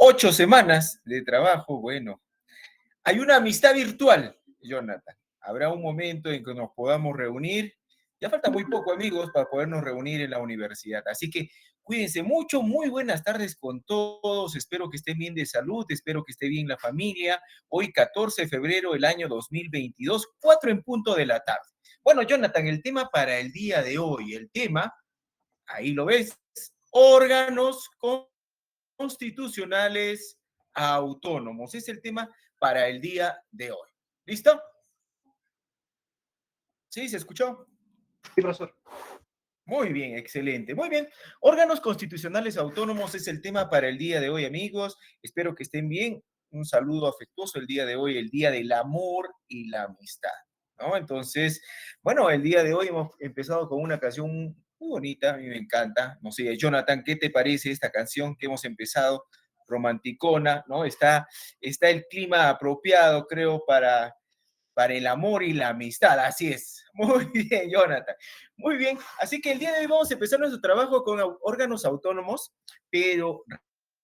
8 semanas de trabajo, bueno, hay una amistad virtual, Jonathan. Habrá un momento en que nos podamos reunir. Ya falta muy poco, amigos, para podernos reunir en la universidad. Así que cuídense mucho. Muy buenas tardes con todos. Espero que estén bien de salud. Espero que esté bien la familia. Hoy, 14 de febrero del año 2022, 4 en punto de la tarde. Bueno, Jonathan, el tema para el día de hoy, el tema, ahí lo ves, órganos constitucionales autónomos. Es el tema para el día de hoy. ¿Listo? ¿Sí? ¿Se escuchó? Sí, profesor. Muy bien, excelente. Muy bien. Órganos constitucionales autónomos es el tema para el día de hoy, amigos. Espero que estén bien. Un saludo afectuoso el día de hoy, el día del amor y la amistad, ¿no? Entonces, bueno, el día de hoy hemos empezado con una canción muy bonita, a mí me encanta. No sé, Jonathan, ¿qué te parece esta canción que hemos empezado? Romanticona, ¿no? Está el clima apropiado, creo, para el amor y la amistad. Así es. Muy bien, Jonathan. Muy bien. Así que el día de hoy vamos a empezar nuestro trabajo con órganos autónomos, pero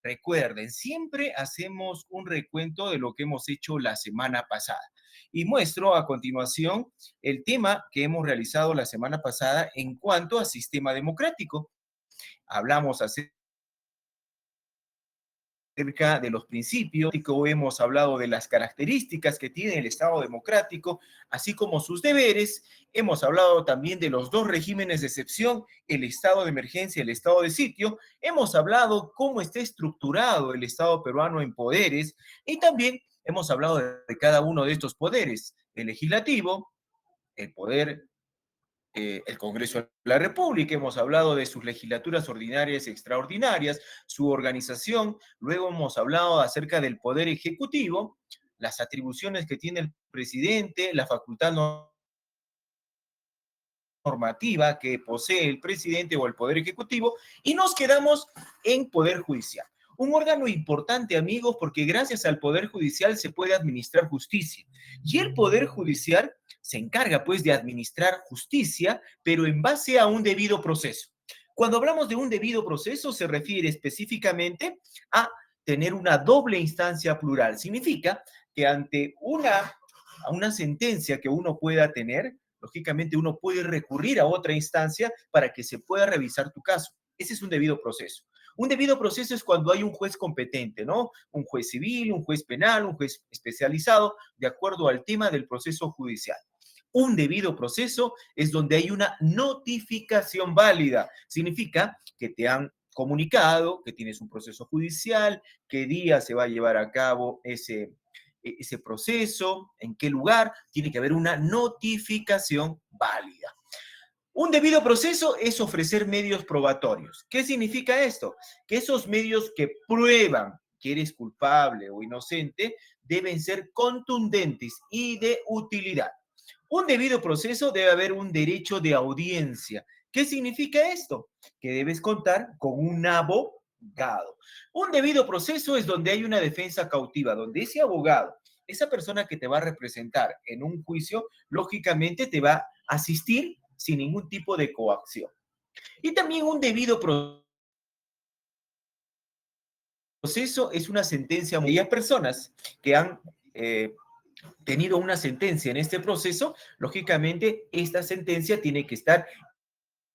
recuerden, siempre hacemos un recuento de lo que hemos hecho la semana pasada. Y muestro a continuación el tema que hemos realizado la semana pasada en cuanto a sistema democrático. Hablamos acerca de los principios, hemos hablado de las características que tiene el Estado democrático, así como sus deberes. Hemos hablado también de los dos regímenes de excepción, el estado de emergencia y el estado de sitio. Hemos hablado cómo está estructurado el Estado peruano en poderes y también hemos hablado de cada uno de estos poderes, el legislativo, el poder el Congreso de la República, hemos hablado de sus legislaturas ordinarias y extraordinarias, su organización, luego hemos hablado acerca del poder ejecutivo, las atribuciones que tiene el presidente, la facultad normativa que posee el presidente o el poder ejecutivo, y nos quedamos en poder judicial. Un órgano importante, amigos, porque gracias al poder judicial se puede administrar justicia. Y el poder judicial se encarga, pues, de administrar justicia, pero en base a un debido proceso. Cuando hablamos de un debido proceso, se refiere específicamente a tener una doble instancia plural. Significa que ante una sentencia que uno pueda tener, lógicamente uno puede recurrir a otra instancia para que se pueda revisar tu caso. Ese es un debido proceso. Un debido proceso es cuando hay un juez competente, ¿no? Un juez civil, un juez penal, un juez especializado, de acuerdo al tema del proceso judicial. Un debido proceso es donde hay una notificación válida. Significa que te han comunicado que tienes un proceso judicial, qué día se va a llevar a cabo ese proceso, en qué lugar, tiene que haber una notificación válida. Un debido proceso es ofrecer medios probatorios. ¿Qué significa esto? Que esos medios que prueban que eres culpable o inocente deben ser contundentes y de utilidad. Un debido proceso debe haber un derecho de audiencia. ¿Qué significa esto? Que debes contar con un abogado. Un debido proceso es donde hay una defensa cautiva, donde ese abogado, esa persona que te va a representar en un juicio, lógicamente te va a asistir sin ningún tipo de coacción. Y también un debido proceso es una sentencia. Aquellas personas que han tenido una sentencia en este proceso, lógicamente esta sentencia tiene que estar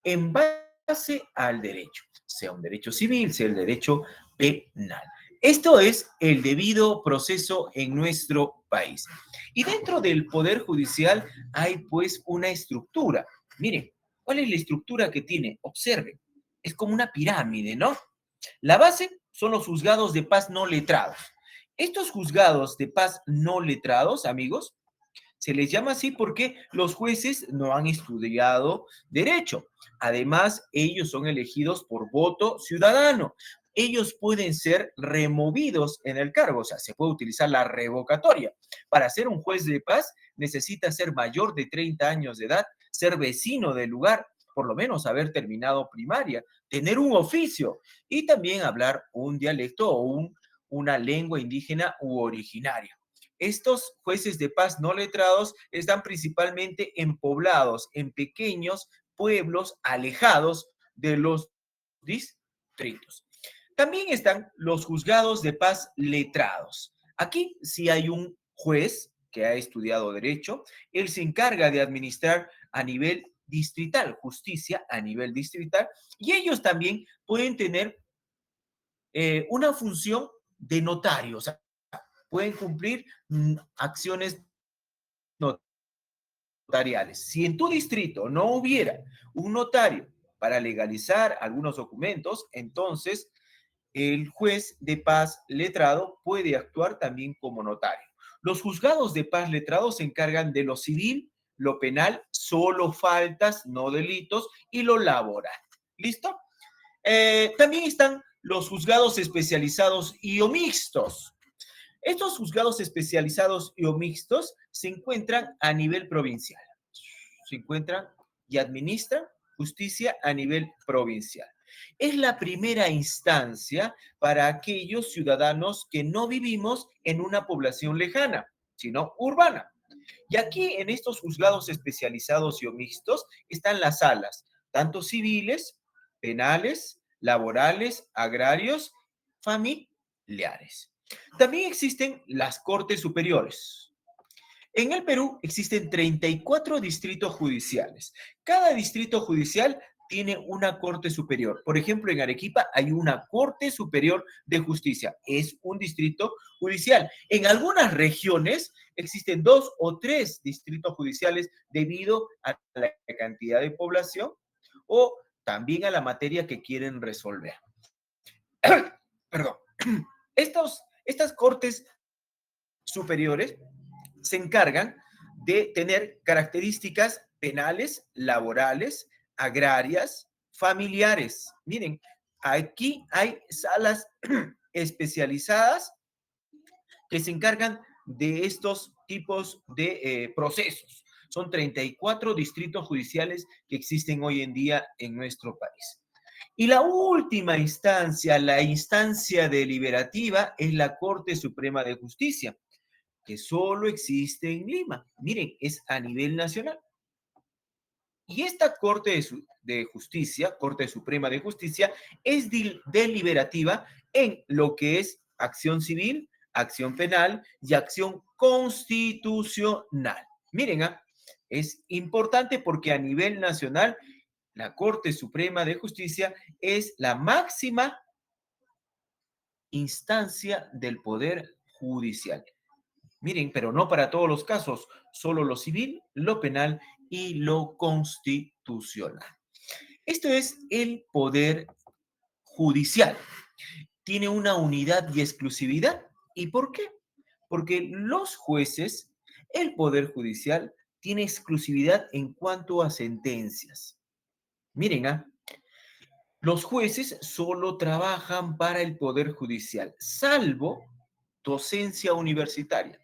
en base al derecho, sea un derecho civil, sea el derecho penal. Esto es el debido proceso en nuestro país. Y dentro del Poder Judicial hay pues una estructura. Miren, ¿cuál es la estructura que tiene? Observen, es como una pirámide, ¿no? La base son los juzgados de paz no letrados. Estos juzgados de paz no letrados, amigos, se les llama así porque los jueces no han estudiado derecho. Además, ellos son elegidos por voto ciudadano. Ellos pueden ser removidos en el cargo, o sea, se puede utilizar la revocatoria. Para ser un juez de paz necesita ser mayor de 30 años de edad, ser vecino del lugar, por lo menos haber terminado primaria, tener un oficio y también hablar un dialecto o una lengua indígena u originaria. Estos jueces de paz no letrados están principalmente en poblados, en pequeños pueblos alejados de los distritos. También están los juzgados de paz letrados. Aquí sí hay un juez que ha estudiado derecho, él se encarga de administrar a nivel distrital, justicia a nivel distrital, y ellos también pueden tener una función de notario, o sea, pueden cumplir acciones notariales. Si en tu distrito no hubiera un notario para legalizar algunos documentos, entonces el juez de paz letrado puede actuar también como notario. Los juzgados de paz letrados se encargan de lo civil, lo penal, solo faltas, no delitos, y lo laboral. ¿Listo? También están los juzgados especializados y o mixtos. Estos juzgados especializados y o mixtos se encuentran a nivel provincial. Se encuentran y administran justicia a nivel provincial. Es la primera instancia para aquellos ciudadanos que no vivimos en una población lejana, sino urbana. Y aquí en estos juzgados especializados y o mixtos están las salas, tanto civiles, penales, laborales, agrarios, familiares. También existen las cortes superiores. En el Perú existen 34 distritos judiciales. Cada distrito judicial tiene una corte superior. Por ejemplo, en Arequipa hay una corte superior de justicia. Es un distrito judicial. En algunas regiones existen 2 o 3 distritos judiciales debido a la cantidad de población o también a la materia que quieren resolver. Perdón. Estas cortes superiores se encargan de tener características penales, laborales, agrarias, familiares. Miren, aquí hay salas especializadas que se encargan de estos tipos de procesos. Son 34 distritos judiciales que existen hoy en día en nuestro país. Y la última instancia, la instancia deliberativa, es la Corte Suprema de Justicia, que solo existe en Lima. Miren, es a nivel nacional. Y esta de Justicia, Corte Suprema de Justicia, es deliberativa en lo que es acción civil, acción penal y acción constitucional. Miren, es importante porque a nivel nacional la Corte Suprema de Justicia es la máxima instancia del poder judicial. Miren, pero no para todos los casos, solo lo civil, lo penal y lo constitucional. Esto es el poder judicial. Tiene una unidad y exclusividad. ¿Y por qué? Porque los jueces, el poder judicial, tiene exclusividad en cuanto a sentencias. Miren, los jueces solo trabajan para el poder judicial, salvo docencia universitaria.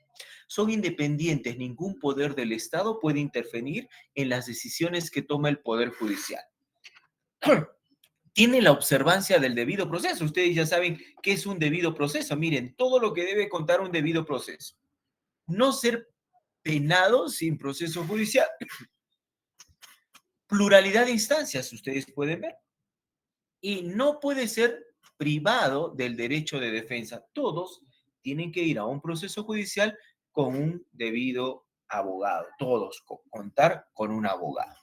Son independientes, ningún poder del Estado puede intervenir en las decisiones que toma el Poder Judicial. Tiene la observancia del debido proceso. Ustedes ya saben qué es un debido proceso. Miren, todo lo que debe contar un debido proceso. No ser penado sin proceso judicial. Pluralidad de instancias, ustedes pueden ver. Y no puede ser privado del derecho de defensa. Todos tienen que ir a un proceso judicial con un debido abogado. Todos contar con un abogado.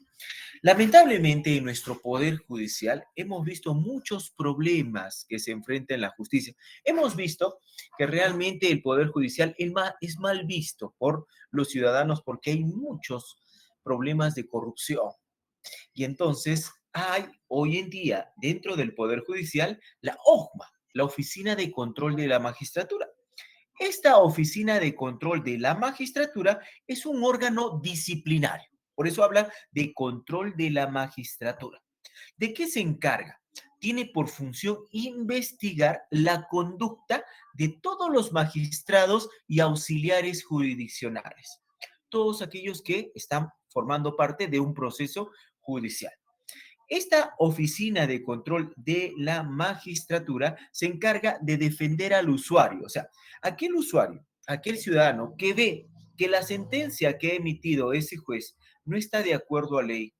Lamentablemente, en nuestro poder judicial hemos visto muchos problemas que se enfrentan en la justicia. Hemos visto que realmente el poder judicial es mal visto por los ciudadanos porque hay muchos problemas de corrupción. Y entonces hay hoy en día dentro del Poder Judicial la OJMA, la Oficina de Control de la Magistratura. Esta Oficina de Control de la Magistratura es un órgano disciplinario. Por eso habla de control de la magistratura. ¿De qué se encarga? Tiene por función investigar la conducta de todos los magistrados y auxiliares jurisdiccionales, todos aquellos que están formando parte de un proceso judicial. Esta oficina de control de la magistratura se encarga de defender al usuario, o sea, aquel usuario, aquel ciudadano que ve que la sentencia que ha emitido ese juez no está de acuerdo a ley,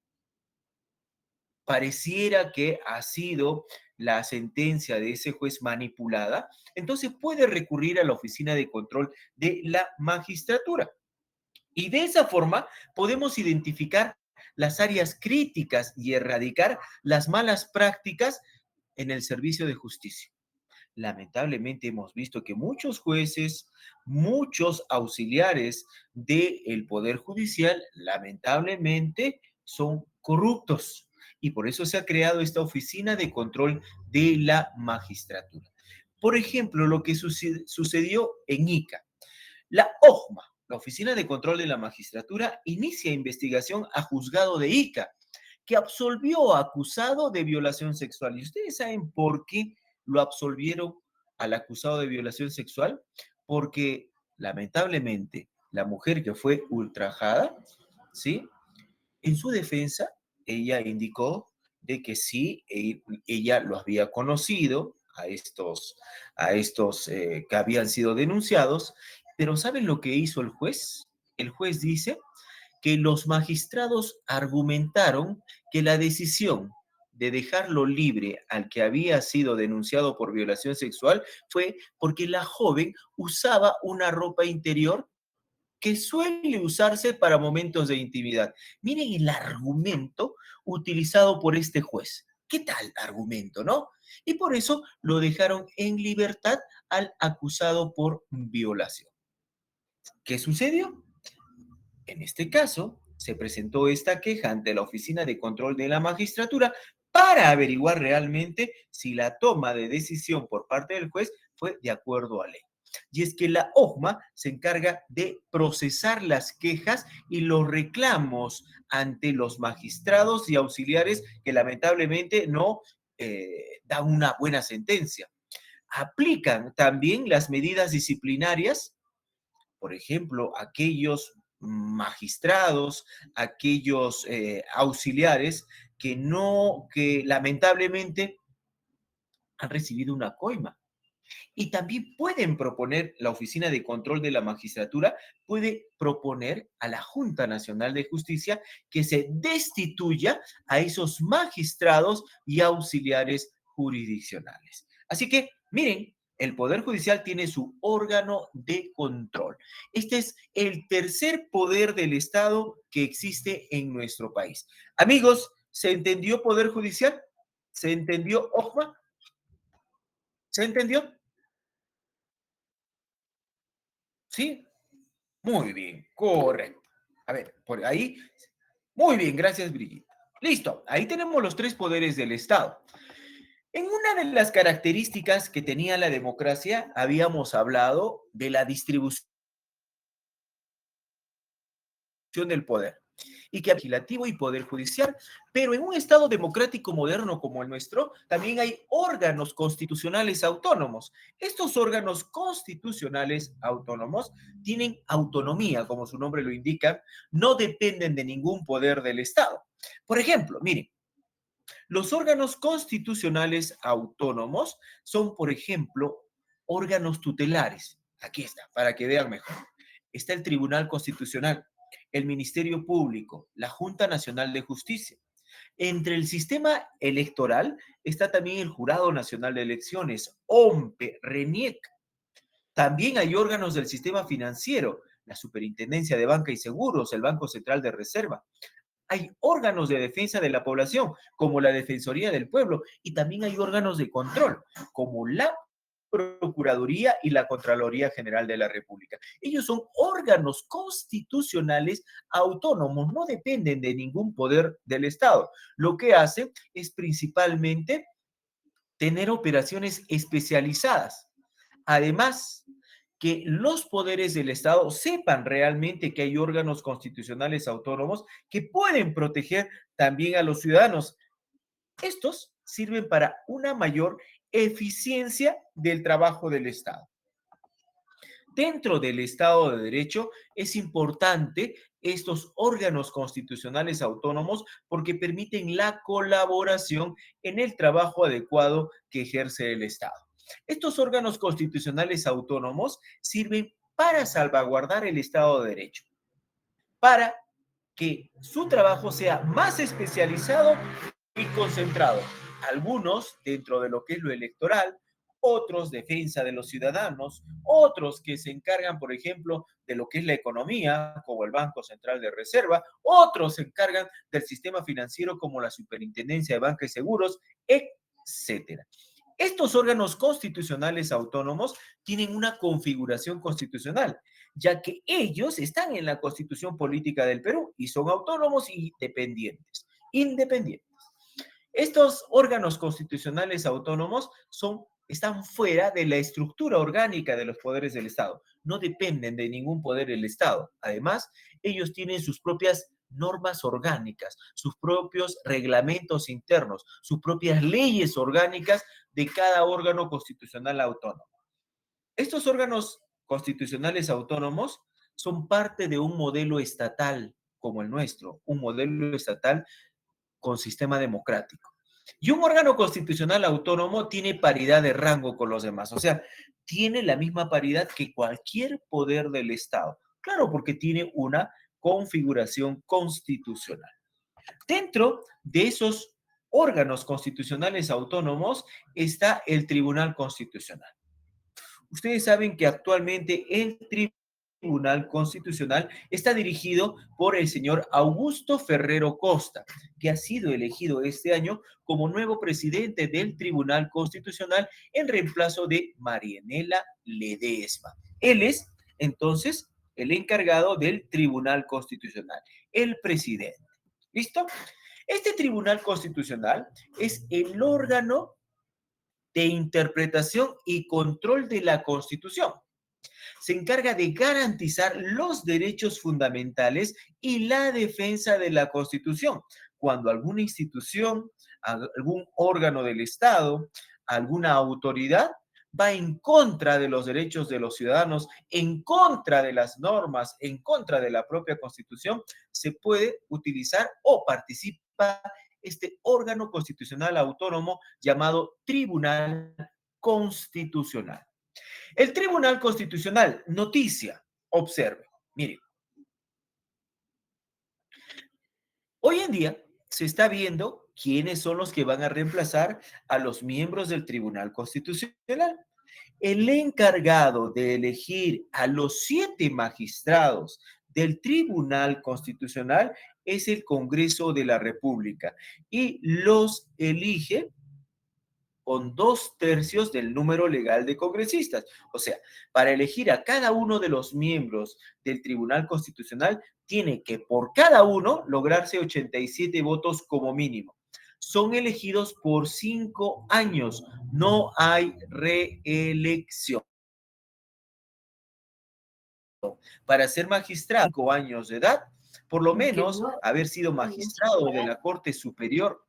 pareciera que ha sido la sentencia de ese juez manipulada, entonces puede recurrir a la Oficina de Control de la Magistratura. Y de esa forma podemos identificar las áreas críticas y erradicar las malas prácticas en el servicio de justicia. Lamentablemente hemos visto que muchos jueces, muchos auxiliares del Poder Judicial, lamentablemente son corruptos. Y por eso se ha creado esta oficina de control de la magistratura. Por ejemplo, lo que sucedió en Ica. La OJMA, la Oficina de Control de la Magistratura, inicia investigación a juzgado de Ica, que absolvió a acusado de violación sexual. ¿Y ustedes saben por qué lo absolvieron al acusado de violación sexual? Porque lamentablemente la mujer que fue ultrajada, ¿sí? En su defensa, ella indicó de que sí, ella lo había conocido a estos que habían sido denunciados, pero ¿saben lo que hizo el juez? El juez dice que los magistrados argumentaron que la decisión de dejarlo libre al que había sido denunciado por violación sexual fue porque la joven usaba una ropa interior que suele usarse para momentos de intimidad. Miren el argumento utilizado por este juez. ¿Qué tal argumento, no? Y por eso lo dejaron en libertad al acusado por violación. ¿Qué sucedió? En este caso, se presentó esta queja ante la Oficina de Control de la Magistratura para averiguar realmente si la toma de decisión por parte del juez fue de acuerdo a ley. Y es que la OJMA se encarga de procesar las quejas y los reclamos ante los magistrados y auxiliares que lamentablemente no dan una buena sentencia. Aplican también las medidas disciplinarias, por ejemplo, aquellos magistrados, aquellos auxiliares que lamentablemente han recibido una coima. Y también pueden proponer, la Oficina de Control de la Magistratura puede proponer a la Junta Nacional de Justicia que se destituya a esos magistrados y auxiliares jurisdiccionales. Así que, miren, el Poder Judicial tiene su órgano de control. Este es el tercer poder del Estado que existe en nuestro país. Amigos, ¿se entendió Poder Judicial? ¿Se entendió OJMA? ¿Se entendió? ¿Sí? Muy bien, correcto. A ver, por ahí. Muy bien, gracias, Brigitte. Listo, ahí tenemos los tres poderes del Estado. En una de las características que tenía la democracia, habíamos hablado de la distribución del poder y que legislativo y poder judicial, pero en un Estado democrático moderno como el nuestro, también hay órganos constitucionales autónomos. Estos órganos constitucionales autónomos tienen autonomía, como su nombre lo indica, no dependen de ningún poder del Estado. Por ejemplo, miren, los órganos constitucionales autónomos son, por ejemplo, órganos tutelares. Aquí está, para que vean mejor. Está el Tribunal Constitucional, el Ministerio Público, la Junta Nacional de Justicia. Entre el sistema electoral está también el Jurado Nacional de Elecciones, OMPE, RENIEC. También hay órganos del sistema financiero, la Superintendencia de Banca y Seguros, el Banco Central de Reserva. Hay órganos de defensa de la población, como la Defensoría del Pueblo, y también hay órganos de control, como la Procuraduría y la Contraloría General de la República. Ellos son órganos constitucionales autónomos, no dependen de ningún poder del Estado. Lo que hacen es principalmente tener operaciones especializadas. Además, que los poderes del Estado sepan realmente que hay órganos constitucionales autónomos que pueden proteger también a los ciudadanos. Estos sirven para una mayor eficiencia del trabajo del Estado. Dentro del Estado de Derecho es importante estos órganos constitucionales autónomos porque permiten la colaboración en el trabajo adecuado que ejerce el Estado. Estos órganos constitucionales autónomos sirven para salvaguardar el Estado de Derecho, para que su trabajo sea más especializado y concentrado. algunos dentro de lo que es lo electoral, otros defensa de los ciudadanos, otros que se encargan, por ejemplo, de lo que es la economía, como el Banco Central de Reserva, otros se encargan del sistema financiero como la Superintendencia de Banca y Seguros, etcétera. Estos órganos constitucionales autónomos tienen una configuración constitucional, ya que ellos están en la Constitución Política del Perú y son autónomos y dependientes, independientes. Estos órganos constitucionales autónomos están fuera de la estructura orgánica de los poderes del Estado. No dependen de ningún poder del Estado. Además, ellos tienen sus propias normas orgánicas, sus propios reglamentos internos, sus propias leyes orgánicas de cada órgano constitucional autónomo. Estos órganos constitucionales autónomos son parte de un modelo estatal como el nuestro, un modelo estatal con sistema democrático. Y un órgano constitucional autónomo tiene paridad de rango con los demás, o sea, tiene la misma paridad que cualquier poder del Estado. Claro, porque tiene una configuración constitucional. Dentro de esos órganos constitucionales autónomos está el Tribunal Constitucional. Ustedes saben que actualmente el Tribunal Constitucional está dirigido por el señor Augusto Ferrero Costa, que ha sido elegido este año como nuevo presidente del Tribunal Constitucional en reemplazo de Marianela Ledesma. Él es, entonces, el encargado del Tribunal Constitucional, el presidente. ¿Listo? Este Tribunal Constitucional es el órgano de interpretación y control de la Constitución. Se encarga de garantizar los derechos fundamentales y la defensa de la Constitución. Cuando alguna institución, algún órgano del Estado, alguna autoridad va en contra de los derechos de los ciudadanos, en contra de las normas, en contra de la propia Constitución, se puede utilizar o participa este órgano constitucional autónomo llamado Tribunal Constitucional. El Tribunal Constitucional, noticia, observe, mire, hoy en día se está viendo quiénes son los que van a reemplazar a los miembros del Tribunal Constitucional. El encargado de elegir a los 7 magistrados del Tribunal Constitucional es el Congreso de la República y los elige con 2/3 del número legal de congresistas. O sea, para elegir a cada uno de los miembros del Tribunal Constitucional, tiene que por cada uno lograrse 87 votos como mínimo. Son elegidos por 5 años, no hay reelección. Para ser magistrado, 5 años de edad, por lo menos haber sido magistrado de la Corte Superior.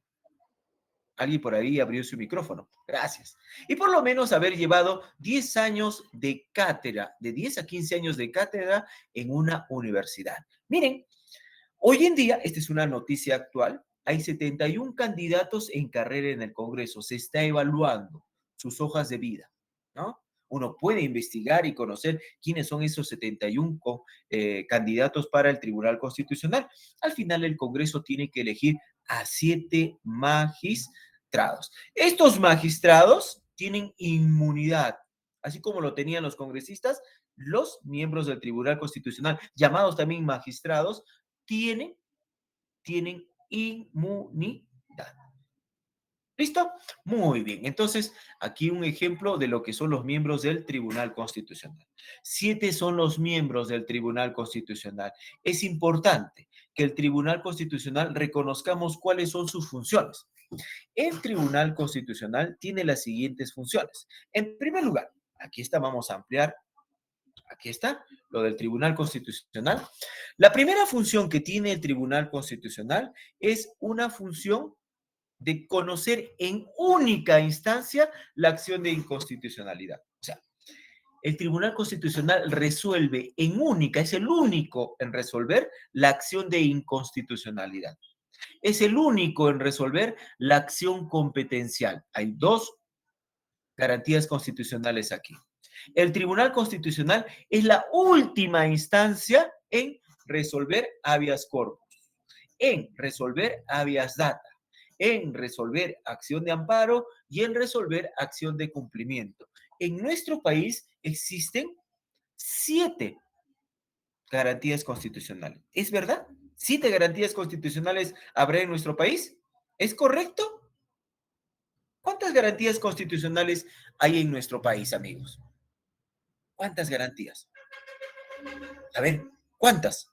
Alguien por ahí abrió su micrófono. Gracias. Y por lo menos haber llevado 10 años de cátedra, de 10 a 15 años de cátedra en una universidad. Miren, hoy en día, esta es una noticia actual, hay 71 candidatos en carrera en el Congreso. Se está evaluando sus hojas de vida, ¿no? Uno puede investigar y conocer quiénes son esos 71 candidatos para el Tribunal Constitucional. Al final, el Congreso tiene que elegir a 7 magistrados. Estos magistrados tienen inmunidad, así como lo tenían los congresistas, los miembros del Tribunal Constitucional, llamados también magistrados, tienen inmunidad. ¿Listo? Muy bien. Entonces, aquí un ejemplo de lo que son los miembros del Tribunal Constitucional. 7 son los miembros del Tribunal Constitucional. Es importante que el Tribunal Constitucional reconozcamos cuáles son sus funciones. El Tribunal Constitucional tiene las siguientes funciones. En primer lugar, aquí está, vamos a ampliar. Aquí está, lo del Tribunal Constitucional. La primera función que tiene el Tribunal Constitucional es una función de conocer en única instancia la acción de inconstitucionalidad. O sea, el Tribunal Constitucional resuelve en única, es el único en resolver la acción de inconstitucionalidad. Es el único en resolver la acción competencial. Hay 2 garantías constitucionales aquí. El Tribunal Constitucional es la última instancia en resolver habeas corpus, en resolver habeas data, en resolver acción de amparo y en resolver acción de cumplimiento. En nuestro país existen 7 garantías constitucionales. ¿Es verdad? ¿7 garantías constitucionales habrá en nuestro país? ¿Es correcto? ¿Cuántas garantías constitucionales hay en nuestro país, amigos? ¿Cuántas garantías? A ver, ¿cuántas?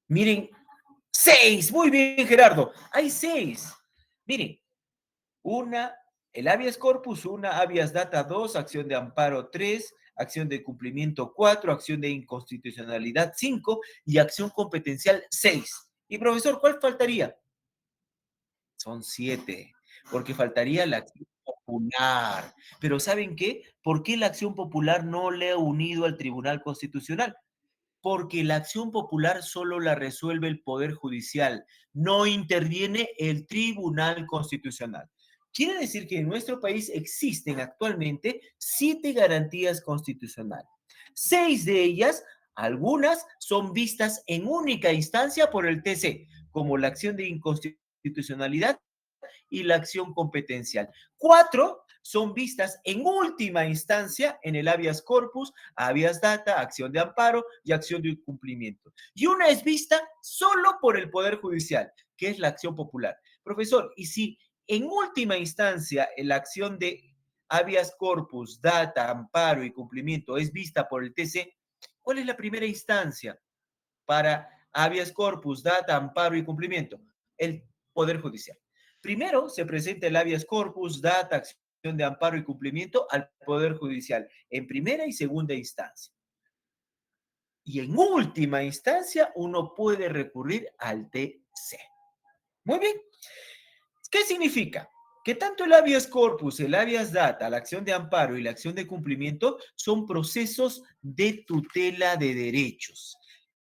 Miren, 6. Muy bien, Gerardo. Hay 6. Miren, una, el habeas corpus, una, habeas data 2, acción de amparo 3, acción de cumplimiento 4, acción de inconstitucionalidad 5 y acción competencial 6. Y profesor, ¿cuál faltaría? Son 7, porque faltaría la acción popular. Pero ¿saben qué? ¿Por qué la acción popular no le ha unido al Tribunal Constitucional? Porque la acción popular solo la resuelve el Poder Judicial, no interviene el Tribunal Constitucional. Quiere decir que en nuestro país existen actualmente 7 garantías constitucionales. 6 de ellas, algunas son vistas en única instancia por el TC, como la acción de inconstitucionalidad y la acción competencial. 4 son vistas en última instancia en el habeas corpus, habeas data, acción de amparo y acción de cumplimiento. Y una es vista solo por el Poder Judicial, que es la acción popular. Profesor, y si en última instancia la acción de habeas corpus, data, amparo y cumplimiento es vista por el TC, ¿cuál es la primera instancia para habeas corpus, data, amparo y cumplimiento? El Poder Judicial. Primero se presenta el habeas corpus, data, acción de amparo y cumplimiento al Poder Judicial, en primera y segunda instancia. Y en última instancia, uno puede recurrir al TC. Muy bien. ¿Qué significa? Que tanto el habeas corpus, el habeas data, la acción de amparo y la acción de cumplimiento son procesos de tutela de derechos.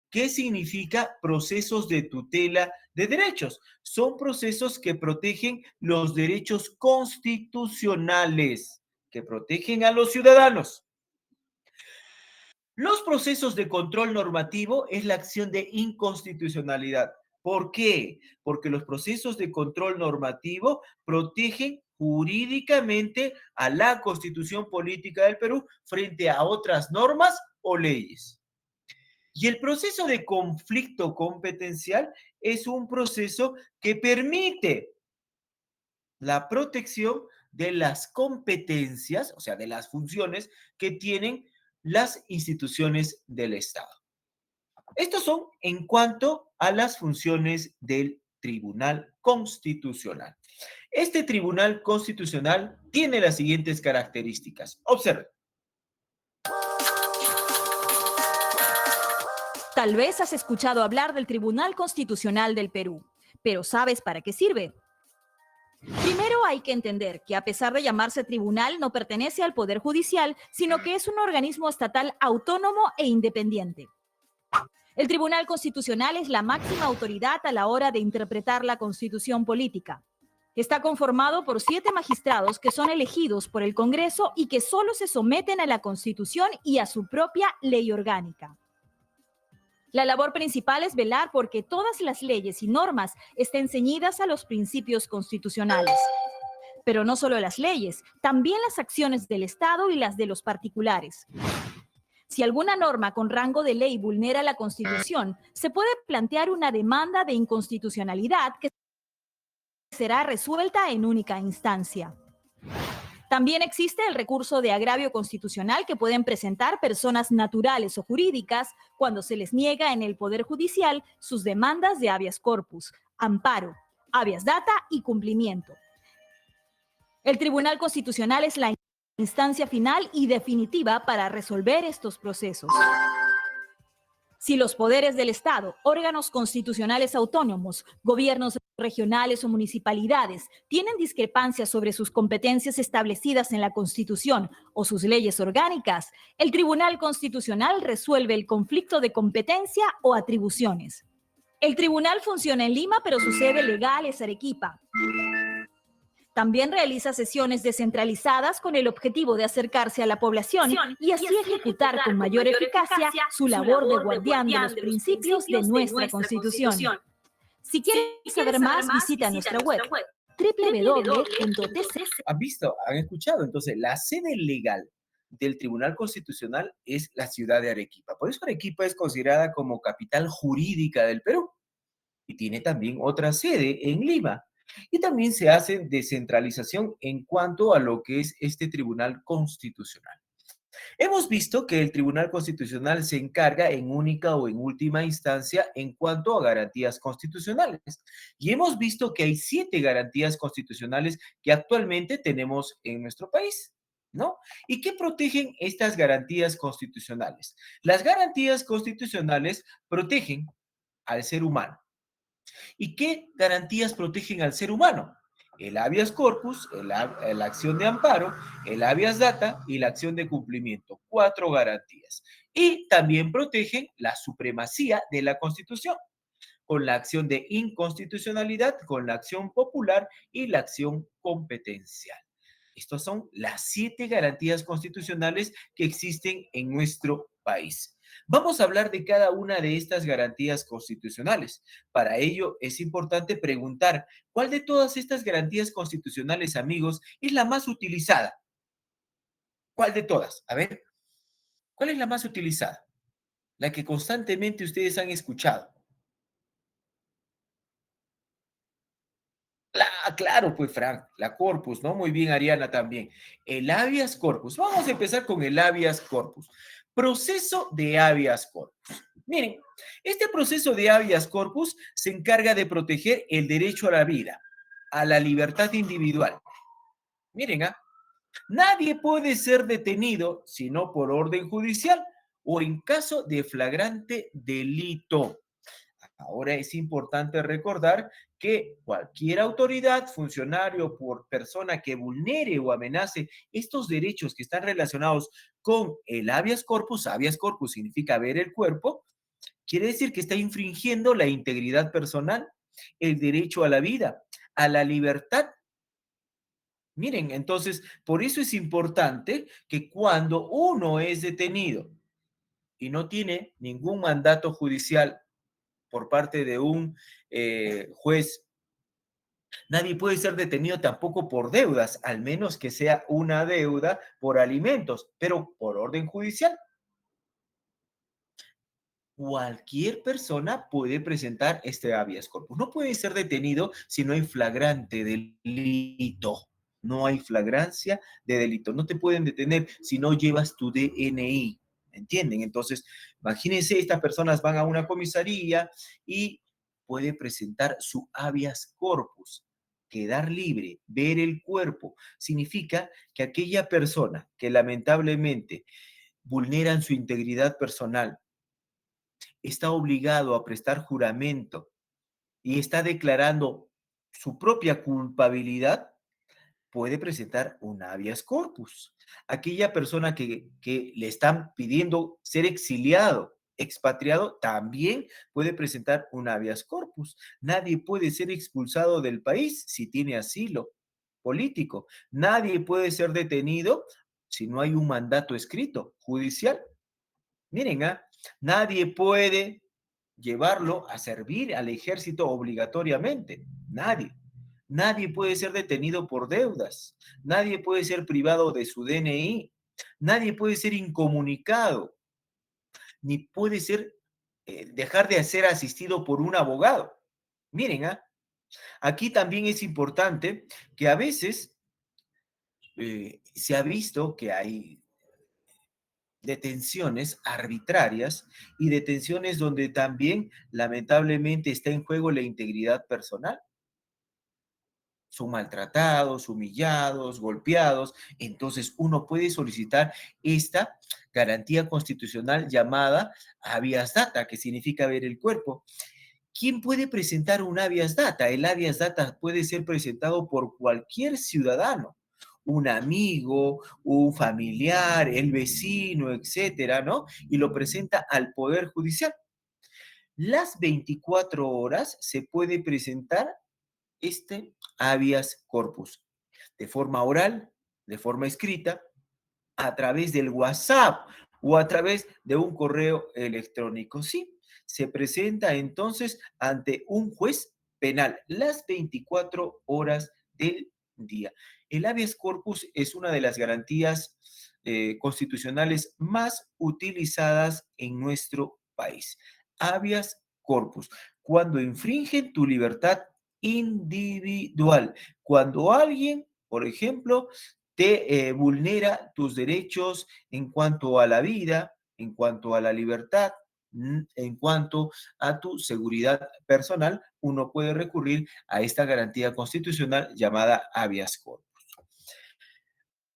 ¿Qué significa procesos de tutela de derechos? Son procesos que protegen los derechos constitucionales, que protegen a los ciudadanos. Los procesos de control normativo es la acción de inconstitucionalidad. ¿Por qué? Porque los procesos de control normativo protegen jurídicamente a la Constitución Política del Perú frente a otras normas o leyes. Y el proceso de conflicto competencial es un proceso que permite la protección de las competencias, o sea, de las funciones que tienen las instituciones del Estado. Estos son en cuanto a las funciones del Tribunal Constitucional. Este Tribunal Constitucional tiene las siguientes características. Observen. Tal vez has escuchado hablar del Tribunal Constitucional del Perú, pero ¿sabes para qué sirve? Primero hay que entender que a pesar de llamarse tribunal, no pertenece al Poder Judicial, sino que es un organismo estatal autónomo e independiente. El Tribunal Constitucional es la máxima autoridad a la hora de interpretar la Constitución política. Está conformado por 7 magistrados que son elegidos por el Congreso y que solo se someten a la Constitución y a su propia ley orgánica. La labor principal es velar porque todas las leyes y normas estén ceñidas a los principios constitucionales. Pero no solo las leyes, también las acciones del Estado y las de los particulares. Si alguna norma con rango de ley vulnera la Constitución, se puede plantear una demanda de inconstitucionalidad que será resuelta en única instancia. También existe el recurso de agravio constitucional que pueden presentar personas naturales o jurídicas cuando se les niega en el Poder Judicial sus demandas de habeas corpus, amparo, habeas data y cumplimiento. El Tribunal Constitucional es la instancia final y definitiva para resolver estos procesos. Si los poderes del Estado, órganos constitucionales autónomos, gobiernos regionales o municipalidades tienen discrepancias sobre sus competencias establecidas en la Constitución o sus leyes orgánicas, el Tribunal Constitucional resuelve el conflicto de competencia o atribuciones. El tribunal funciona en Lima, pero su sede legal es Arequipa. También realiza sesiones descentralizadas con el objetivo de acercarse a la población y así ejecutar con mayor eficacia su labor de guardián de los principios de nuestra Constitución. Si quieres saber más, visita nuestra web www.tc. ¿Han visto? ¿Han escuchado? Entonces, la sede legal del Tribunal Constitucional es la ciudad de Arequipa. Por eso Arequipa es considerada como capital jurídica del Perú y tiene también otra sede en Lima. Y también se hace descentralización en cuanto a lo que es este Tribunal Constitucional. Hemos visto que el Tribunal Constitucional se encarga en única o en última instancia en cuanto a garantías constitucionales. Y hemos visto que hay 7 garantías constitucionales que actualmente tenemos en nuestro país, ¿no? ¿Y qué protegen estas garantías constitucionales? Las garantías constitucionales protegen al ser humano. ¿Y qué garantías protegen al ser humano? El habeas corpus, la acción de amparo, el habeas data y la acción de cumplimiento. 4 garantías. Y también protegen la supremacía de la Constitución con la acción de inconstitucionalidad, con la acción popular y la acción competencial. Estas son las 7 garantías constitucionales que existen en nuestro país. Vamos a hablar de cada una de estas garantías constitucionales. Para ello es importante preguntar, ¿cuál de todas estas garantías constitucionales, amigos, es la más utilizada? ¿Cuál de todas? A ver, ¿cuál es la más utilizada? La que constantemente ustedes han escuchado. Claro, pues Frank, la corpus, ¿no? Muy bien, Ariana también. El habeas corpus. Vamos a empezar con el habeas corpus. Proceso de habeas corpus. Miren, este proceso de habeas corpus se encarga de proteger el derecho a la vida, a la libertad individual. Miren, nadie puede ser detenido sino por orden judicial o en caso de flagrante delito. Ahora es importante recordar que cualquier autoridad, funcionario, por persona que vulnere o amenace estos derechos que están relacionados con el habeas corpus significa ver el cuerpo, quiere decir que está infringiendo la integridad personal, el derecho a la vida, a la libertad. Miren, entonces, por eso es importante que cuando uno es detenido y no tiene ningún mandato judicial por parte de un juez, nadie puede ser detenido tampoco por deudas, al menos que sea una deuda por alimentos, pero por orden judicial. Cualquier persona puede presentar este habeas corpus. No puede ser detenido si no hay flagrante delito. No hay flagrancia de delito. No te pueden detener si no llevas tu DNI. ¿Entienden? Entonces, imagínense, estas personas van a una comisaría y puede presentar su habeas corpus. Quedar libre, ver el cuerpo, significa que aquella persona que lamentablemente vulneran su integridad personal, está obligado a prestar juramento y está declarando su propia culpabilidad, puede presentar un habeas corpus. Aquella persona que le están pidiendo ser exiliado, expatriado, también puede presentar un habeas corpus. Nadie puede ser expulsado del país si tiene asilo político. Nadie puede ser detenido si no hay un mandato escrito judicial. Miren, nadie puede llevarlo a servir al ejército obligatoriamente. Nadie. Nadie puede ser detenido por deudas. Nadie puede ser privado de su DNI. Nadie puede ser incomunicado. Ni puede ser dejar de ser asistido por un abogado. Miren, aquí también es importante que a veces se ha visto que hay detenciones arbitrarias y detenciones donde también lamentablemente está en juego la integridad personal. Son maltratados, humillados, golpeados. Entonces uno puede solicitar esta garantía constitucional llamada habeas data, que significa ver el cuerpo. ¿Quién puede presentar un habeas data? El habeas data puede ser presentado por cualquier ciudadano, un amigo, un familiar, el vecino, etcétera, ¿no? Y lo presenta al Poder Judicial. Las 24 horas se puede presentar este habeas corpus de forma oral, de forma escrita, a través del WhatsApp o a través de un correo electrónico. Sí, se presenta entonces ante un juez penal las 24 horas del día. El habeas corpus es una de las garantías constitucionales más utilizadas en nuestro país. Habeas corpus, cuando infringen tu libertad individual, cuando alguien, por ejemplo, te vulnera tus derechos en cuanto a la vida, en cuanto a la libertad, en cuanto a tu seguridad personal, uno puede recurrir a esta garantía constitucional llamada habeas corpus.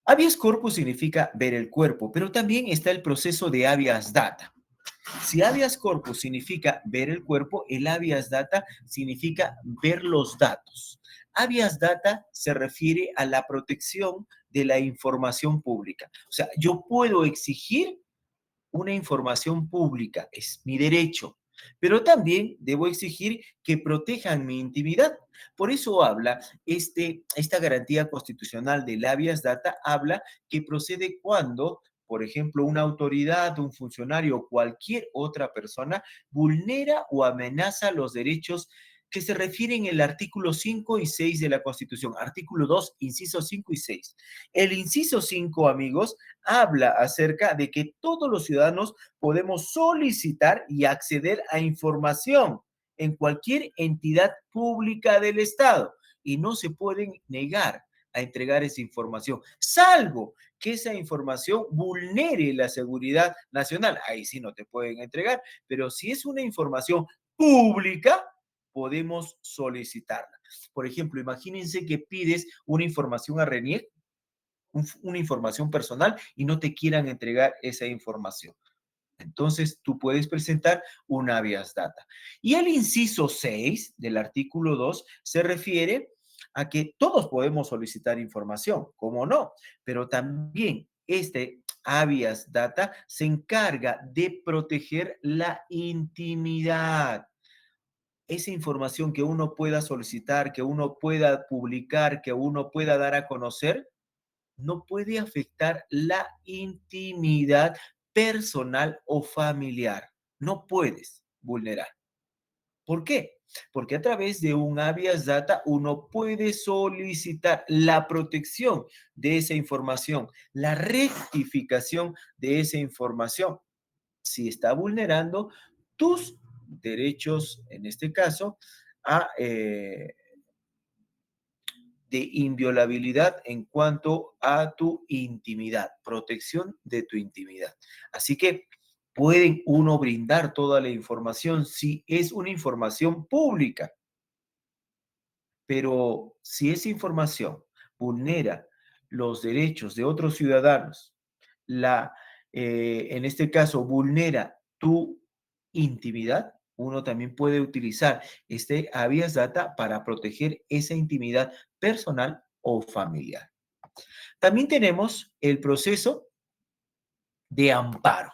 Habeas corpus significa ver el cuerpo, pero también está el proceso de habeas data. Si habeas corpus significa ver el cuerpo, el habeas data significa ver los datos. Habeas data se refiere a la protección de la información pública. O sea, yo puedo exigir una información pública, es mi derecho, pero también debo exigir que protejan mi intimidad. Por eso habla esta garantía constitucional del habeas data, habla que procede cuando, por ejemplo, una autoridad, un funcionario o cualquier otra persona vulnera o amenaza los derechos que se refieren en el artículo 5 y 6 de la Constitución, artículo 2, inciso 5 y 6. El inciso 5, amigos, habla acerca de que todos los ciudadanos podemos solicitar y acceder a información en cualquier entidad pública del Estado y no se pueden negar a entregar esa información, salvo que esa información vulnere la seguridad nacional. Ahí sí no te pueden entregar, pero si es una información pública, podemos solicitarla. Por ejemplo, imagínense que pides una información a RENIEC, una información personal y no te quieran entregar esa información. Entonces, tú puedes presentar un habeas data. Y el inciso 6 del artículo 2 se refiere a que todos podemos solicitar información, ¿cómo no? Pero también este habeas data se encarga de proteger la intimidad. Esa información que uno pueda solicitar, que uno pueda publicar, que uno pueda dar a conocer, no puede afectar la intimidad personal o familiar. No puedes vulnerar. ¿Por qué? Porque a través de un habeas data uno puede solicitar la protección de esa información, la rectificación de esa información. Si está vulnerando tus derechos, en este caso, a de inviolabilidad en cuanto a tu intimidad, protección de tu intimidad. Así que pueden uno brindar toda la información si es una información pública, pero si esa información vulnera los derechos de otros ciudadanos, en este caso vulnera tu intimidad, uno también puede utilizar este habeas data para proteger esa intimidad personal o familiar. También tenemos el proceso de amparo.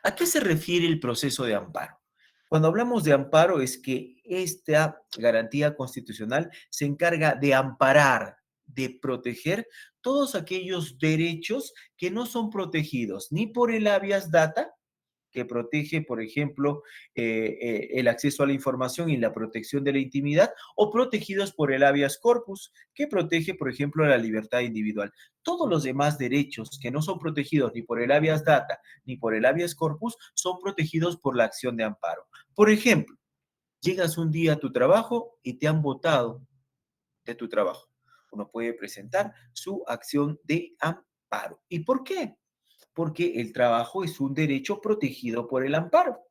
¿A qué se refiere el proceso de amparo? Cuando hablamos de amparo es que esta garantía constitucional se encarga de amparar, de proteger todos aquellos derechos que no son protegidos ni por el habeas data, que protege, por ejemplo, el acceso a la información y la protección de la intimidad, o protegidos por el habeas corpus, que protege, por ejemplo, la libertad individual. Todos los demás derechos que no son protegidos ni por el habeas data ni por el habeas corpus son protegidos por la acción de amparo. Por ejemplo, llegas un día a tu trabajo y te han botado de tu trabajo. Uno puede presentar su acción de amparo. ¿Y por qué? Porque el trabajo es un derecho protegido por el amparo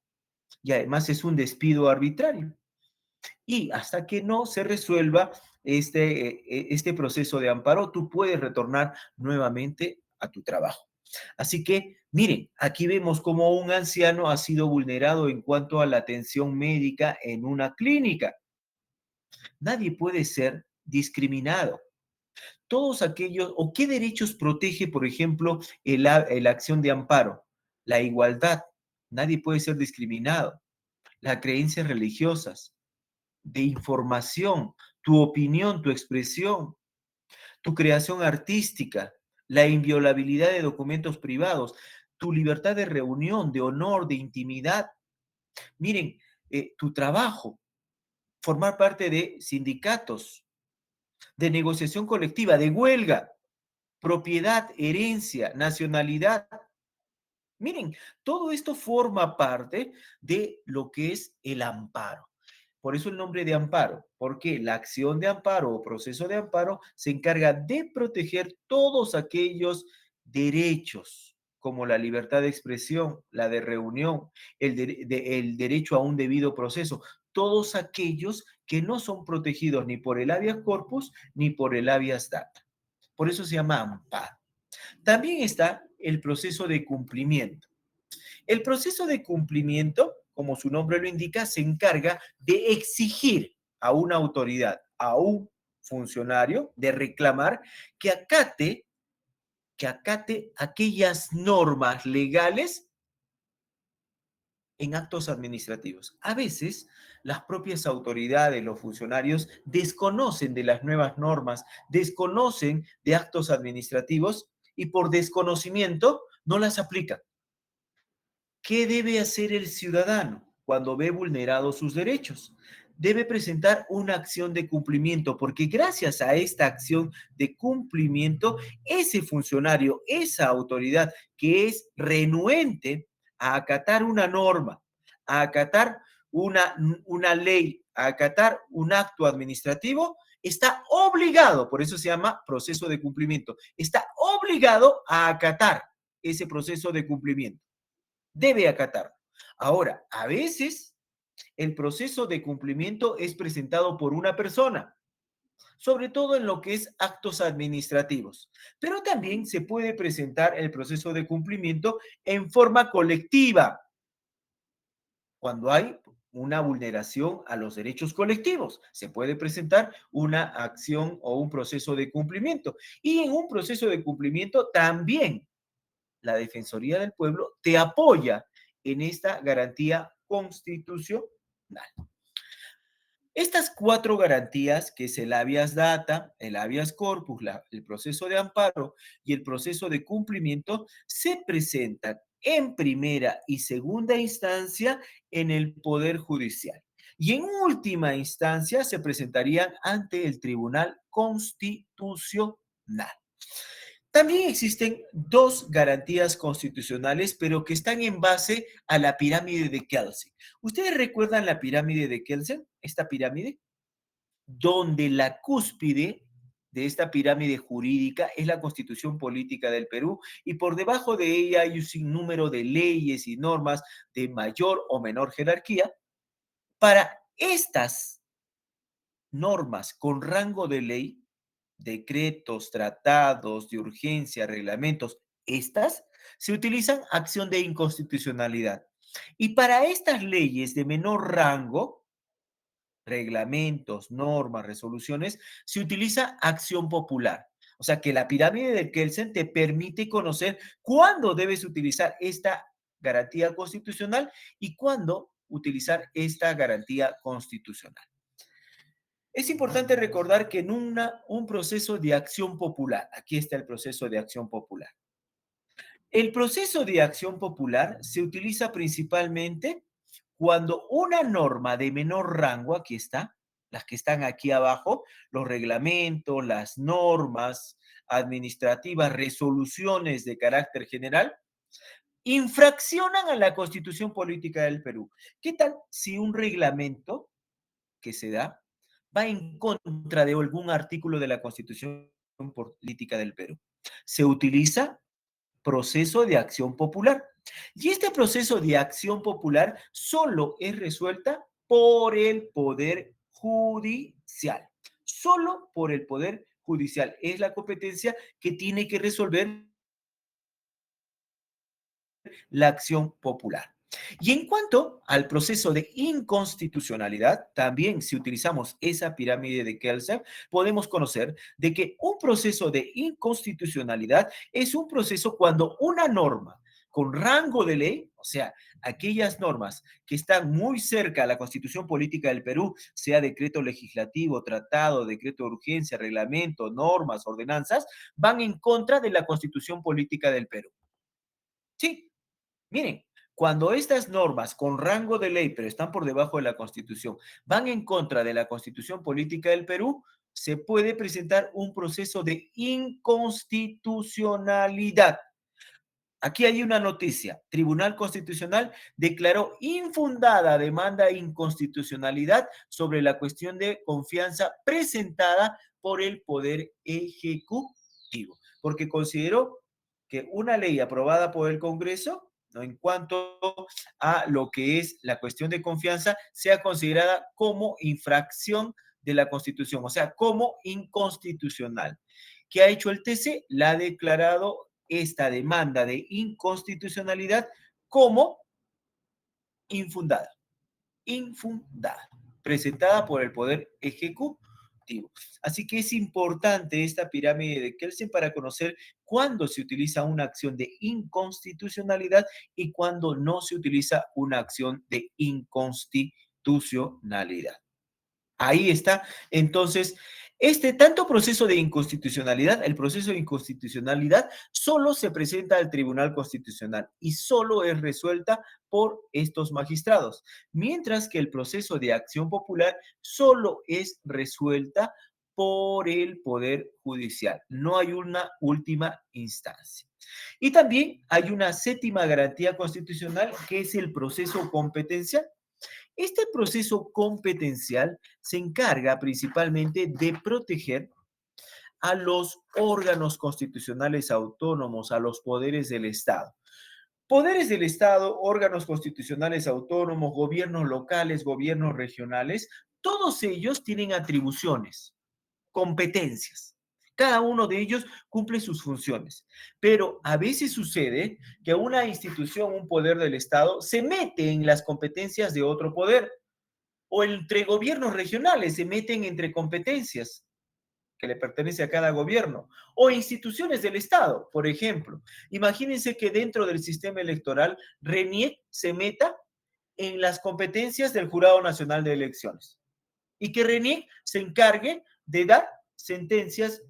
y además es un despido arbitrario. Y hasta que no se resuelva este proceso de amparo, tú puedes retornar nuevamente a tu trabajo. Así que, miren, aquí vemos cómo un anciano ha sido vulnerado en cuanto a la atención médica en una clínica. Nadie puede ser discriminado. Todos aquellos, o qué derechos protege, por ejemplo, la acción de amparo, la igualdad, nadie puede ser discriminado, las creencias religiosas, de información, tu opinión, tu expresión, tu creación artística, la inviolabilidad de documentos privados, tu libertad de reunión, de honor, de intimidad. Miren, tu trabajo. formar parte de sindicatos, de negociación colectiva, de huelga, propiedad, herencia, nacionalidad. Miren, todo esto forma parte de lo que es el amparo. Por eso el nombre de amparo, porque la acción de amparo o proceso de amparo se encarga de proteger todos aquellos derechos, como la libertad de expresión, la de reunión, el derecho a un debido proceso, todos aquellos que no son protegidos ni por el habeas corpus ni por el habeas data. Por eso se llama amparo. También está el proceso de cumplimiento. El proceso de cumplimiento, como su nombre lo indica, se encarga de exigir a una autoridad, a un funcionario, de reclamar que acate aquellas normas legales en actos administrativos. A veces, las propias autoridades, los funcionarios, desconocen de las nuevas normas, desconocen de actos administrativos y por desconocimiento no las aplican. ¿Qué debe hacer el ciudadano cuando ve vulnerados sus derechos? Debe presentar una acción de cumplimiento, porque gracias a esta acción de cumplimiento, ese funcionario, esa autoridad que es renuente a acatar una norma, a acatar una ley, a acatar un acto administrativo, está obligado, por eso se llama proceso de cumplimiento, está obligado a acatar ese proceso de cumplimiento, debe acatarlo. Ahora, a veces el proceso de cumplimiento es presentado por una persona, sobre todo en lo que es actos administrativos, pero también se puede presentar el proceso de cumplimiento en forma colectiva, cuando hay una vulneración a los derechos colectivos. Se puede presentar una acción o un proceso de cumplimiento. Y en un proceso de cumplimiento también la Defensoría del Pueblo te apoya en esta garantía constitucional. Estas cuatro garantías, que es el habeas data, el habeas corpus, el proceso de amparo y el proceso de cumplimiento, se presentan en primera y segunda instancia en el Poder Judicial. Y en última instancia se presentarían ante el Tribunal Constitucional. También existen dos garantías constitucionales, pero que están en base a la pirámide de Kelsen. ¿Ustedes recuerdan la pirámide de Kelsen? Esta pirámide, donde la cúspide de esta pirámide jurídica es la Constitución Política del Perú y por debajo de ella hay un sinnúmero de leyes y normas de mayor o menor jerarquía. Para estas normas con rango de ley, decretos, tratados de urgencia, reglamentos, estas se utilizan acción de inconstitucionalidad. Y para estas leyes de menor rango, reglamentos, normas, resoluciones, se utiliza acción popular. O sea que la pirámide de Kelsen te permite conocer cuándo debes utilizar esta garantía constitucional y cuándo utilizar esta garantía constitucional. Es importante recordar que en un proceso de acción popular, aquí está el proceso de acción popular. El proceso de acción popular se utiliza principalmente cuando una norma de menor rango, aquí está, las que están aquí abajo, los reglamentos, las normas administrativas, resoluciones de carácter general, infraccionan a la Constitución Política del Perú. ¿Qué tal si un reglamento que se da va en contra de algún artículo de la Constitución Política del Perú? Se utiliza proceso de acción popular. Y este proceso de acción popular solo es resuelta por el Poder Judicial. Solo por el Poder Judicial. Es la competencia que tiene que resolver la acción popular. Y en cuanto al proceso de inconstitucionalidad, también si utilizamos esa pirámide de Kelsen, podemos conocer de que un proceso de inconstitucionalidad es un proceso cuando una norma con rango de ley, o sea, aquellas normas que están muy cerca a la Constitución Política del Perú, sea decreto legislativo, tratado, decreto de urgencia, reglamento, normas, ordenanzas, van en contra de la Constitución Política del Perú. Sí, miren, Cuando estas normas con rango de ley, pero están por debajo de la Constitución, van en contra de la Constitución Política del Perú, se puede presentar un proceso de inconstitucionalidad. Aquí hay una noticia. Tribunal Constitucional declaró infundada demanda de inconstitucionalidad sobre la cuestión de confianza presentada por el Poder Ejecutivo, porque consideró que una ley aprobada por el Congreso, ¿no?, en cuanto a lo que es la cuestión de confianza, sea considerada como infracción de la Constitución, o sea, como inconstitucional. ¿Qué ha hecho el TC? La ha declarado esta demanda de inconstitucionalidad como infundada, presentada por el Poder Ejecutivo. Así que es importante esta pirámide de Kelsen para conocer cuándo se utiliza una acción de inconstitucionalidad y cuándo no se utiliza una acción de inconstitucionalidad. Ahí está. Entonces, este tanto proceso de inconstitucionalidad, el proceso de inconstitucionalidad solo se presenta al Tribunal Constitucional y solo es resuelta por estos magistrados, mientras que el proceso de acción popular solo es resuelta por el Poder Judicial. No hay una última instancia. Y también hay una séptima garantía constitucional, que es el proceso competencial. Este proceso competencial se encarga principalmente de proteger a los órganos constitucionales autónomos, a los poderes del Estado. Poderes del Estado, órganos constitucionales autónomos, gobiernos locales, gobiernos regionales, todos ellos tienen atribuciones, competencias. Cada uno de ellos cumple sus funciones, pero a veces sucede que una institución, un poder del Estado, se mete en las competencias de otro poder, o entre gobiernos regionales se meten entre competencias que le pertenece a cada gobierno, o instituciones del Estado, por ejemplo. Imagínense que dentro del sistema electoral, RENIEC se meta en las competencias del Jurado Nacional de Elecciones y que RENIEC se encargue de dar sentencias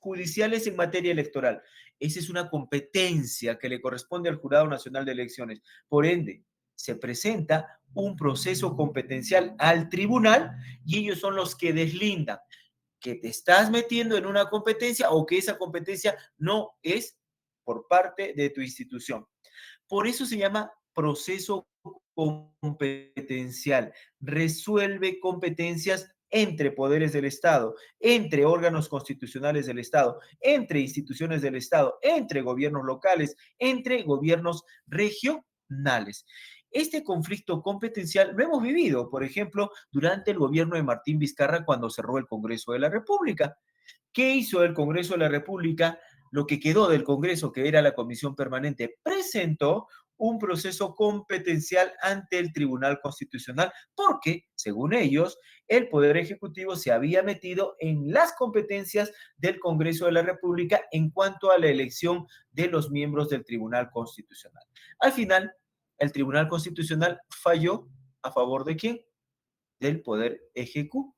judiciales en materia electoral. Esa es una competencia que le corresponde al Jurado Nacional de Elecciones. Por ende, se presenta un proceso competencial al tribunal y ellos son los que deslindan que te estás metiendo en una competencia o que esa competencia no es por parte de tu institución. Por eso se llama proceso competencial. Resuelve competencias entre poderes del Estado, entre órganos constitucionales del Estado, entre instituciones del Estado, entre gobiernos locales, entre gobiernos regionales. Este conflicto competencial lo hemos vivido, por ejemplo, durante el gobierno de Martín Vizcarra cuando cerró el Congreso de la República. ¿Qué hizo el Congreso de la República? Lo que quedó del Congreso, que era la Comisión Permanente, presentó un proceso competencial ante el Tribunal Constitucional porque, según ellos, el Poder Ejecutivo se había metido en las competencias del Congreso de la República en cuanto a la elección de los miembros del Tribunal Constitucional. Al final, el Tribunal Constitucional falló a favor ¿de quién? Del Poder Ejecutivo.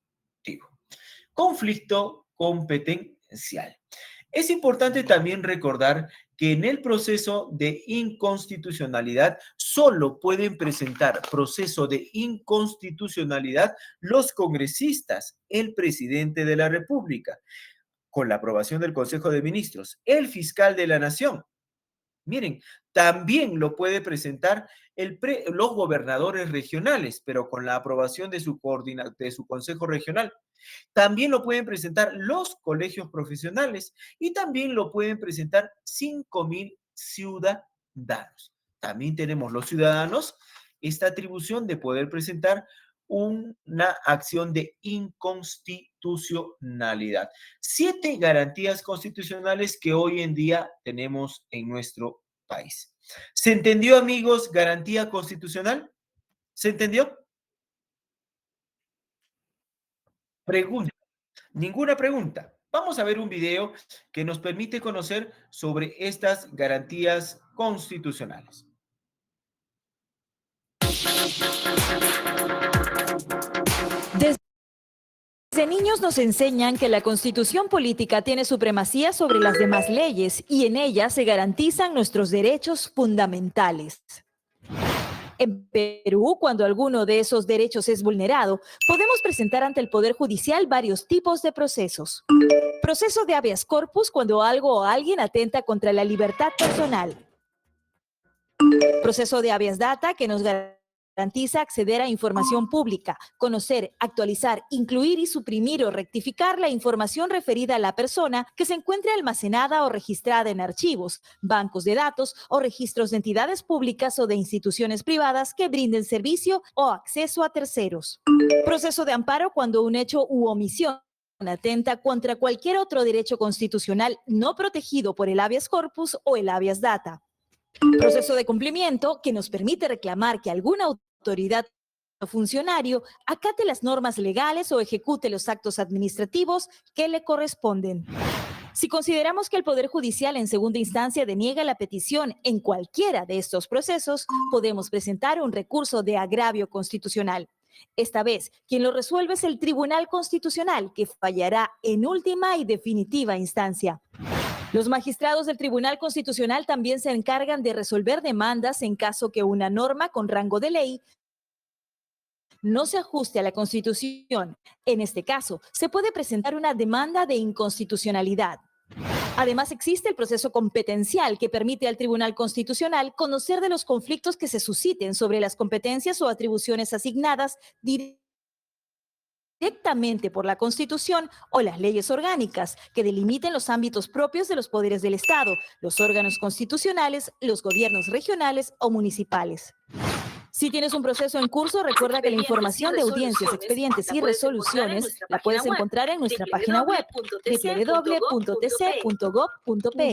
Conflicto competencial. Es importante también recordar que en el proceso de inconstitucionalidad solo pueden presentar proceso de inconstitucionalidad los congresistas, el presidente de la República, con la aprobación del Consejo de Ministros, el fiscal de la Nación. Miren, también lo puede presentar los gobernadores regionales, pero con la aprobación de su consejo regional. También lo pueden presentar los colegios profesionales y también lo pueden presentar 5,000 ciudadanos. También tenemos los ciudadanos esta atribución de poder presentar una acción de inconstitucionalidad. 7 garantías constitucionales que hoy en día tenemos en nuestro país. ¿Se entendió, amigos, garantía constitucional? ¿Se entendió? Pregunta. Ninguna pregunta. Vamos a ver un video que nos permite conocer sobre estas garantías constitucionales. Desde niños nos enseñan que la Constitución política tiene supremacía sobre las demás leyes y en ella se garantizan nuestros derechos fundamentales. En Perú, cuando alguno de esos derechos es vulnerado, podemos presentar ante el Poder Judicial varios tipos de procesos. Proceso de habeas corpus cuando algo o alguien atenta contra la libertad personal. Proceso de habeas data que nos garantiza acceder a información pública, conocer, actualizar, incluir y suprimir o rectificar la información referida a la persona que se encuentre almacenada o registrada en archivos, bancos de datos o registros de entidades públicas o de instituciones privadas que brinden servicio o acceso a terceros. Proceso de amparo cuando un hecho u omisión atenta contra cualquier otro derecho constitucional no protegido por el habeas corpus o el habeas data. Proceso de cumplimiento que nos permite reclamar que alguna autoridad o funcionario acate las normas legales o ejecute los actos administrativos que le corresponden. Si consideramos que el Poder Judicial en segunda instancia deniega la petición en cualquiera de estos procesos, podemos presentar un recurso de agravio constitucional. Esta vez, quien lo resuelve es el Tribunal Constitucional, que fallará en última y definitiva instancia. Los magistrados del Tribunal Constitucional también se encargan de resolver demandas en caso que una norma con rango de ley no se ajuste a la Constitución. En este caso, se puede presentar una demanda de inconstitucionalidad. Además, existe el proceso competencial que permite al Tribunal Constitucional conocer de los conflictos que se susciten sobre las competencias o atribuciones asignadas directamente por la Constitución o las leyes orgánicas que delimiten los ámbitos propios de los poderes del Estado, los órganos constitucionales, los gobiernos regionales o municipales. Si tienes un proceso en curso, recuerda que la información de audiencias, expedientes y resoluciones la puedes encontrar en nuestra página web www.tc.gov.pe.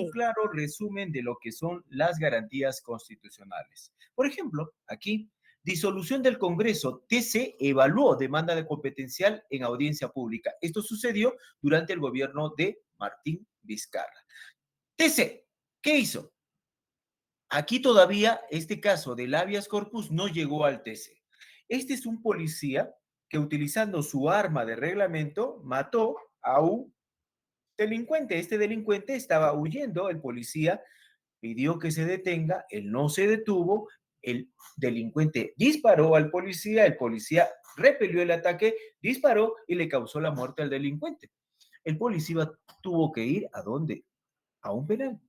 Un claro resumen de lo que son las garantías constitucionales. Por ejemplo, aquí, disolución del Congreso. TC evaluó demanda de competencial en audiencia pública. Esto sucedió durante el gobierno de Martín Vizcarra. TC, ¿qué hizo? Aquí todavía este caso del habeas corpus no llegó al TC. Este es un policía que utilizando su arma de reglamento mató a un delincuente. Este delincuente estaba huyendo, el policía pidió que se detenga, él no se detuvo, el delincuente disparó al policía, el policía repelió el ataque, disparó y le causó la muerte al delincuente. El policía tuvo que ir ¿a dónde? A un penal.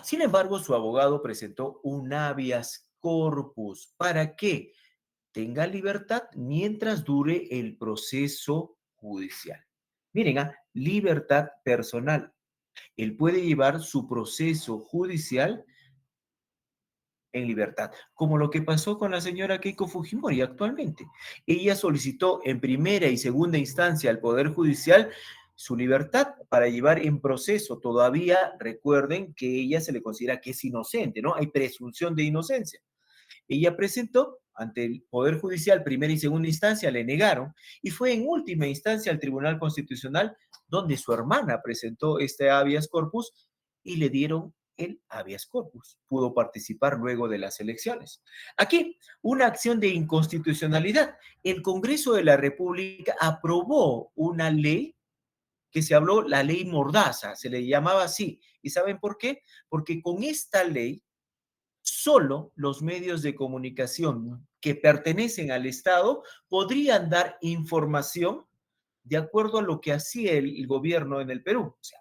Sin embargo, su abogado presentó un habeas corpus. ¿Para qué? Tenga libertad mientras dure el proceso judicial. Miren, libertad personal. Él puede llevar su proceso judicial en libertad, como lo que pasó con la señora Keiko Fujimori actualmente. Ella solicitó en primera y segunda instancia al Poder Judicial su libertad para llevar en proceso. Todavía recuerden que ella se le considera que es inocente, ¿no? Hay presunción de inocencia. Ella presentó ante el Poder Judicial, primera y segunda instancia, le negaron, y fue en última instancia al Tribunal Constitucional, donde su hermana presentó este habeas corpus y le dieron el habeas corpus. Pudo participar luego de las elecciones. Aquí, una acción de inconstitucionalidad. El Congreso de la República aprobó una ley que se habló, la ley Mordaza, se le llamaba así. ¿Y saben por qué? Porque con esta ley solo los medios de comunicación que pertenecen al Estado podrían dar información de acuerdo a lo que hacía el gobierno en el Perú. O sea,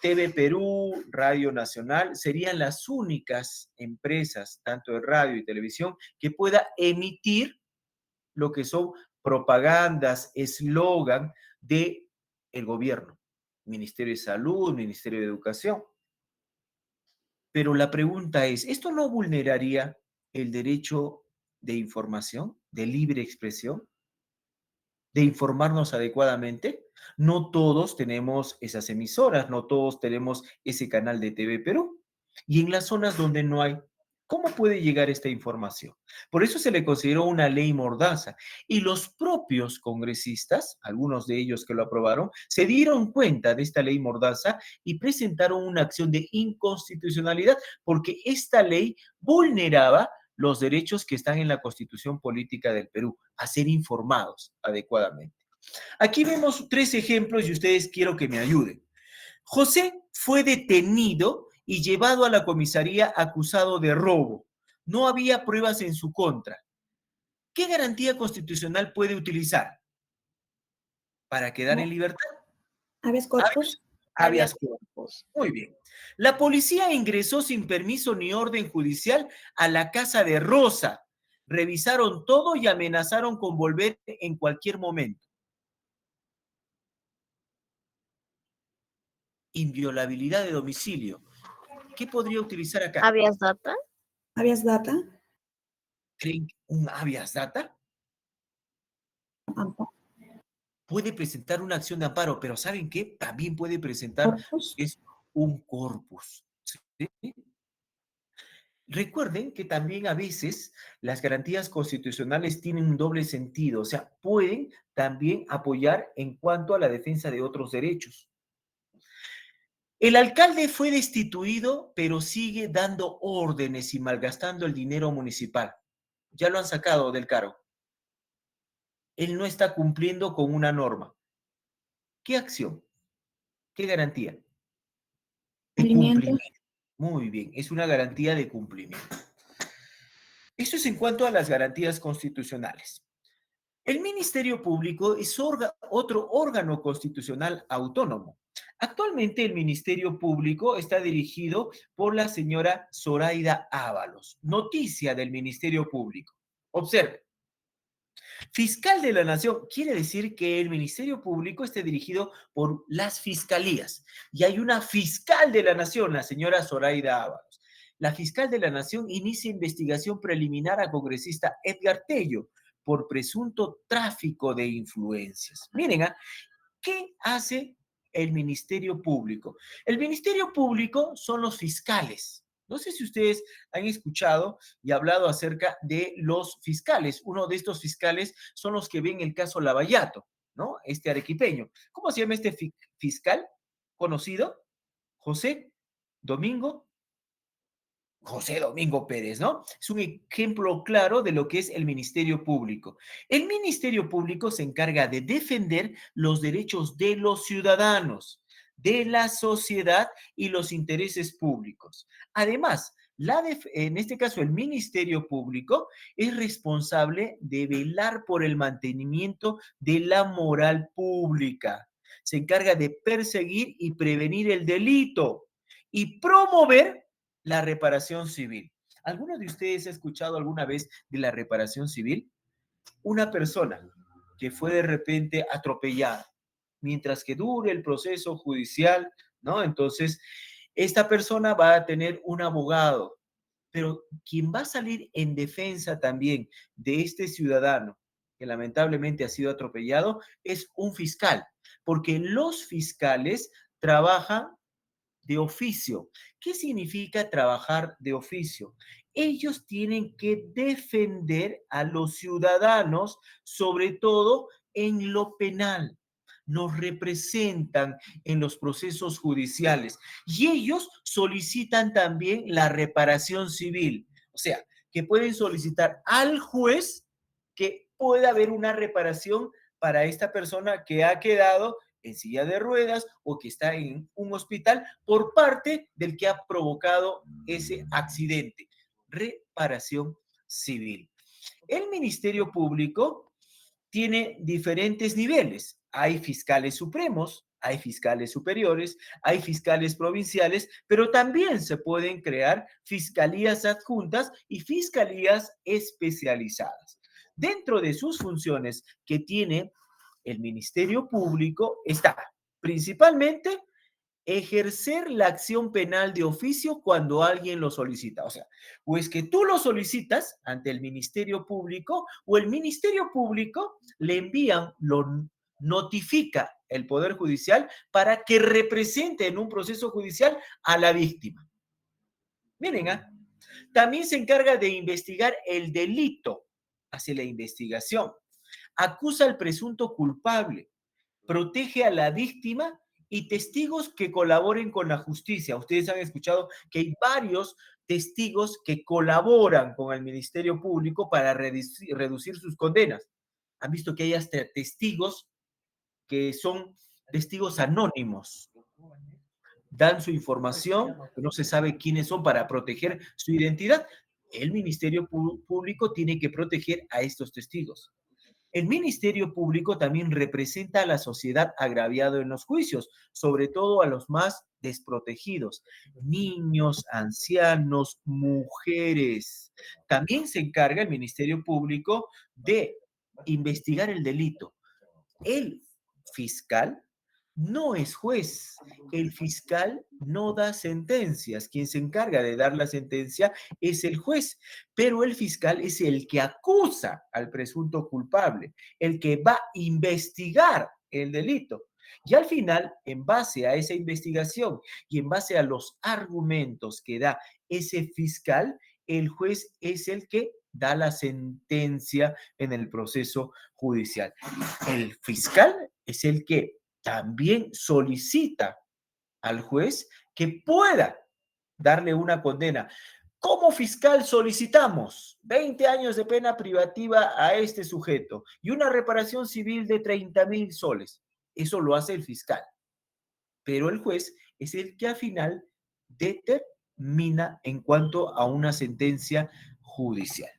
TV Perú, Radio Nacional, serían las únicas empresas, tanto de radio y televisión, que pueda emitir lo que son propagandas, eslogan de el gobierno, Ministerio de Salud, Ministerio de Educación. Pero la pregunta es, ¿esto no vulneraría el derecho de información, de libre expresión, de informarnos adecuadamente? No todos tenemos esas emisoras, no todos tenemos ese canal de TV Perú. Y en las zonas donde no hay, ¿cómo puede llegar esta información? Por eso se le consideró una ley mordaza. Y los propios congresistas, algunos de ellos que lo aprobaron, se dieron cuenta de esta ley mordaza y presentaron una acción de inconstitucionalidad porque esta ley vulneraba los derechos que están en la Constitución Política del Perú, a ser informados adecuadamente. Aquí vemos 3 ejemplos y ustedes quiero que me ayuden. José fue detenido y llevado a la comisaría acusado de robo. no había pruebas en su contra. ¿Qué garantía constitucional puede utilizar para quedar en libertad? Habeas corpus. Habeas corpus. Muy bien. La policía ingresó sin permiso ni orden judicial a la casa de Rosa. Revisaron todo y amenazaron con volver en cualquier momento. Inviolabilidad de domicilio. ¿Qué podría utilizar acá? ¿Habeas data? Habeas data. ¿Creen un habeas data? Amparo. Puede presentar una acción de amparo, pero ¿saben qué? También puede presentar Corpus. un corpus. ¿Sí? Recuerden que también a veces las garantías constitucionales tienen un doble sentido, o sea, pueden también apoyar en cuanto a la defensa de otros derechos. El alcalde fue destituido, pero sigue dando órdenes y malgastando el dinero municipal. Ya lo han sacado del cargo. Él no está cumpliendo con una norma. ¿Qué acción? ¿Qué garantía? De cumplimiento. Muy bien, es una garantía de cumplimiento. Eso es en cuanto a las garantías constitucionales. El Ministerio Público es otro órgano constitucional autónomo. Actualmente el Ministerio Público está dirigido por la señora Zoraida Ábalos. Noticia del Ministerio Público. Observe. Fiscal de la Nación quiere decir que el Ministerio Público esté dirigido por las fiscalías. Y hay una fiscal de la Nación, la señora Zoraida Ábalos. La fiscal de la Nación inicia investigación preliminar a congresista Edgar Tello por presunto tráfico de influencias. Miren, ¿qué hace el Ministerio Público? El Ministerio Público son los fiscales. No sé si ustedes han escuchado y hablado acerca de los fiscales. Uno de estos fiscales son los que ven el caso Lavallato, ¿no? Este arequipeño. ¿Cómo se llama este fiscal conocido? José Domingo Pérez, ¿no? Es un ejemplo claro de lo que es el Ministerio Público. El Ministerio Público se encarga de defender los derechos de los ciudadanos, de la sociedad y los intereses públicos. Además, en este caso, el Ministerio Público es responsable de velar por el mantenimiento de la moral pública. Se encarga de perseguir y prevenir el delito y promover la reparación civil. ¿Alguno de ustedes ha escuchado alguna vez de la reparación civil? Una persona que fue de repente atropellada, mientras que dure el proceso judicial, ¿no? Entonces, esta persona va a tener un abogado, pero quien va a salir en defensa también de este ciudadano que lamentablemente ha sido atropellado es un fiscal, porque los fiscales trabajan de oficio. ¿Qué significa trabajar de oficio? Ellos tienen que defender a los ciudadanos, sobre todo en lo penal. Nos representan en los procesos judiciales y ellos solicitan también la reparación civil. O sea, que pueden solicitar al juez que pueda haber una reparación para esta persona que ha quedado en silla de ruedas o que está en un hospital por parte del que ha provocado ese accidente. Reparación civil. El Ministerio Público tiene diferentes niveles. Hay fiscales supremos, hay fiscales superiores, hay fiscales provinciales, pero también se pueden crear fiscalías adjuntas y fiscalías especializadas. Dentro de sus funciones que tiene el Ministerio Público está principalmente ejercer la acción penal de oficio cuando alguien lo solicita. O sea, o es que tú lo solicitas ante el Ministerio Público o el Ministerio Público le envían, lo notifica el Poder Judicial para que represente en un proceso judicial a la víctima. Miren, también se encarga de investigar el delito, hace la investigación, acusa al presunto culpable, protege a la víctima y testigos que colaboren con la justicia. Ustedes han escuchado que hay varios testigos que colaboran con el Ministerio Público para reducir sus condenas. Han visto que hay hasta testigos que son testigos anónimos. Dan su información, no se sabe quiénes son para proteger su identidad. El Ministerio Público tiene que proteger a estos testigos. El Ministerio Público también representa a la sociedad agraviada en los juicios, sobre todo a los más desprotegidos, niños, ancianos, mujeres. También se encarga el Ministerio Público de investigar el delito. El fiscal no es juez. El fiscal no da sentencias. Quien se encarga de dar la sentencia es el juez, pero el fiscal es el que acusa al presunto culpable, el que va a investigar el delito. Y al final, en base a esa investigación y en base a los argumentos que da ese fiscal, el juez es el que da la sentencia en el proceso judicial. El fiscal es el que también solicita al juez que pueda darle una condena. Como fiscal solicitamos 20 años de pena privativa a este sujeto y una reparación civil de 30.000 soles. Eso lo hace el fiscal. Pero el juez es el que al final determina en cuanto a una sentencia judicial.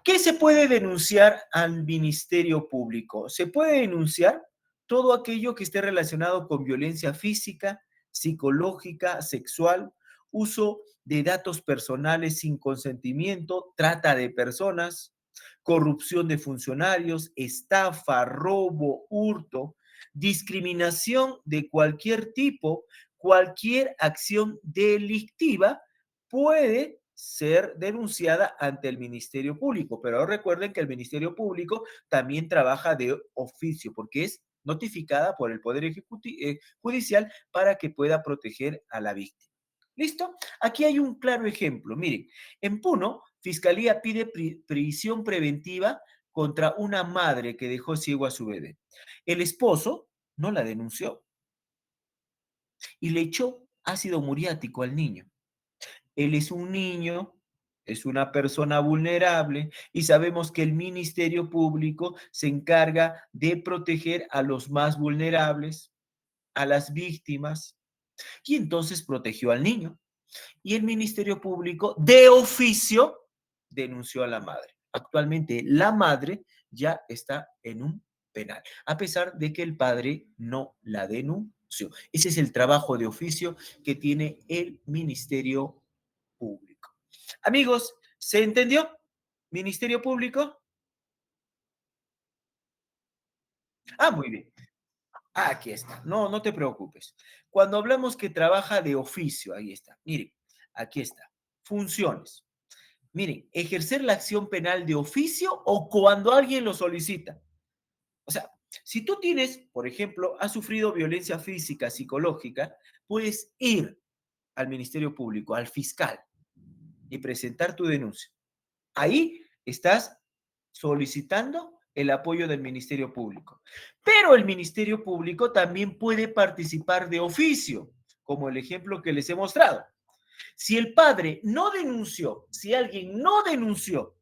¿Qué se puede denunciar al Ministerio Público? Se puede denunciar todo aquello que esté relacionado con violencia física, psicológica, sexual, uso de datos personales sin consentimiento, trata de personas, corrupción de funcionarios, estafa, robo, hurto, discriminación de cualquier tipo, cualquier acción delictiva puede ser denunciada ante el Ministerio Público. Pero recuerden que el Ministerio Público también trabaja de oficio porque es notificada por el Poder Judicial para que pueda proteger a la víctima. ¿Listo? Aquí hay un claro ejemplo. Miren, en Puno, Fiscalía pide prisión preventiva contra una madre que dejó ciego a su bebé. El esposo no la denunció y le echó ácido muriático al niño. Él es un niño, es una persona vulnerable y sabemos que el Ministerio Público se encarga de proteger a los más vulnerables, a las víctimas, y entonces protegió al niño. Y el Ministerio Público, de oficio, denunció a la madre. Actualmente la madre ya está en un penal, a pesar de que el padre no la denunció. Ese es el trabajo de oficio que tiene el Ministerio Público. Amigos, ¿se entendió? Ministerio Público. Ah, muy bien. Ah, aquí está. No, no te preocupes. Cuando hablamos que trabaja de oficio, ahí está. Miren, aquí está. Funciones. Miren, ejercer la acción penal de oficio o cuando alguien lo solicita. O sea, si tú tienes, por ejemplo, has sufrido violencia física, psicológica, puedes ir al Ministerio Público, al fiscal, y presentar tu denuncia. Ahí estás solicitando el apoyo del Ministerio Público. Pero el Ministerio Público también puede participar de oficio, como el ejemplo que les he mostrado. Si el padre no denunció, si alguien no denunció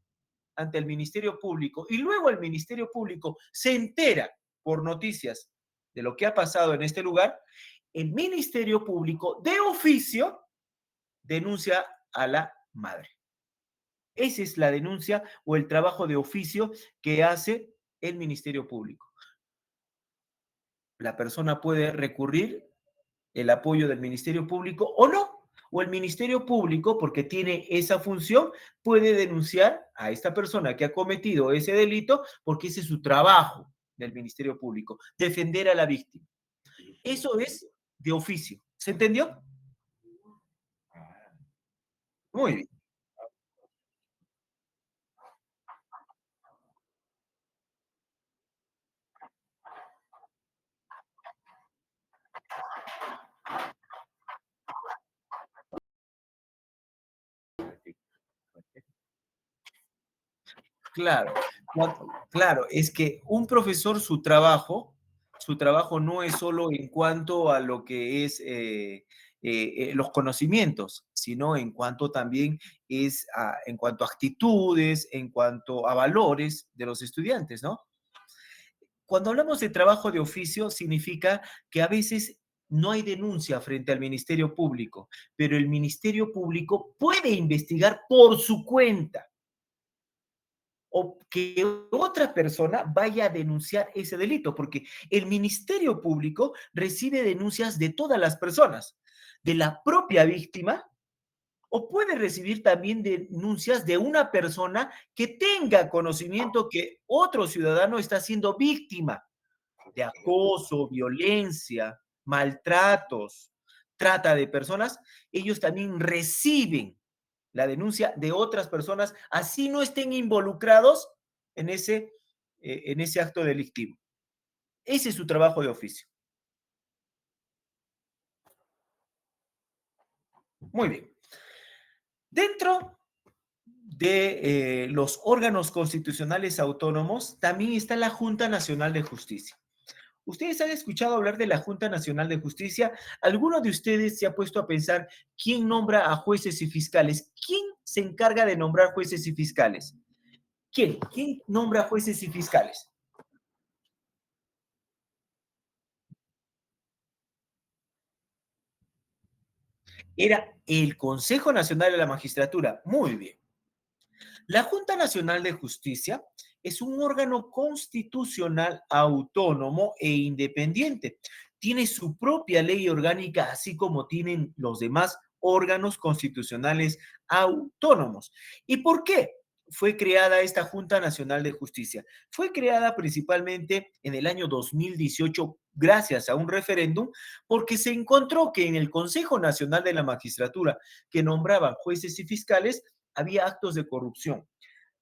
ante el Ministerio Público y luego el Ministerio Público se entera por noticias de lo que ha pasado en este lugar, el Ministerio Público de oficio denuncia a la madre. Esa es la denuncia o el trabajo de oficio que hace el Ministerio Público. La persona puede recurrir el apoyo del Ministerio Público o no. O el Ministerio Público, porque tiene esa función, puede denunciar a esta persona que ha cometido ese delito porque ese es su trabajo del Ministerio Público, defender a la víctima. Eso es de oficio. ¿Se entendió? Muy bien. Claro, claro, es que un profesor, su trabajo no es solo en cuanto a lo que es los conocimientos, sino en cuanto también es en cuanto a actitudes, en cuanto a valores de los estudiantes, ¿no? Cuando hablamos de trabajo de oficio, significa que a veces no hay denuncia frente al Ministerio Público, pero el Ministerio Público puede investigar por su cuenta o que otra persona vaya a denunciar ese delito, porque el Ministerio Público recibe denuncias de todas las personas, de la propia víctima, o puede recibir también denuncias de una persona que tenga conocimiento que otro ciudadano está siendo víctima de acoso, violencia, maltratos, trata de personas. Ellos también reciben la denuncia de otras personas, así no estén involucrados en ese acto delictivo. Ese es su trabajo de oficio. Muy bien. Dentro de los órganos constitucionales autónomos también está la Junta Nacional de Justicia. ¿Ustedes han escuchado hablar de la Junta Nacional de Justicia? ¿Alguno de ustedes se ha puesto a pensar quién nombra a jueces y fiscales? ¿Quién se encarga de nombrar jueces y fiscales? ¿Quién? ¿Quién nombra jueces y fiscales? Era el Consejo Nacional de la Magistratura. Muy bien. La Junta Nacional de Justicia es un órgano constitucional autónomo e independiente. Tiene su propia ley orgánica, así como tienen los demás órganos constitucionales autónomos. ¿Y por qué fue creada esta Junta Nacional de Justicia? Fue creada principalmente en el año 2018 gracias a un referéndum, porque se encontró que en el Consejo Nacional de la Magistratura, que nombraban jueces y fiscales, había actos de corrupción.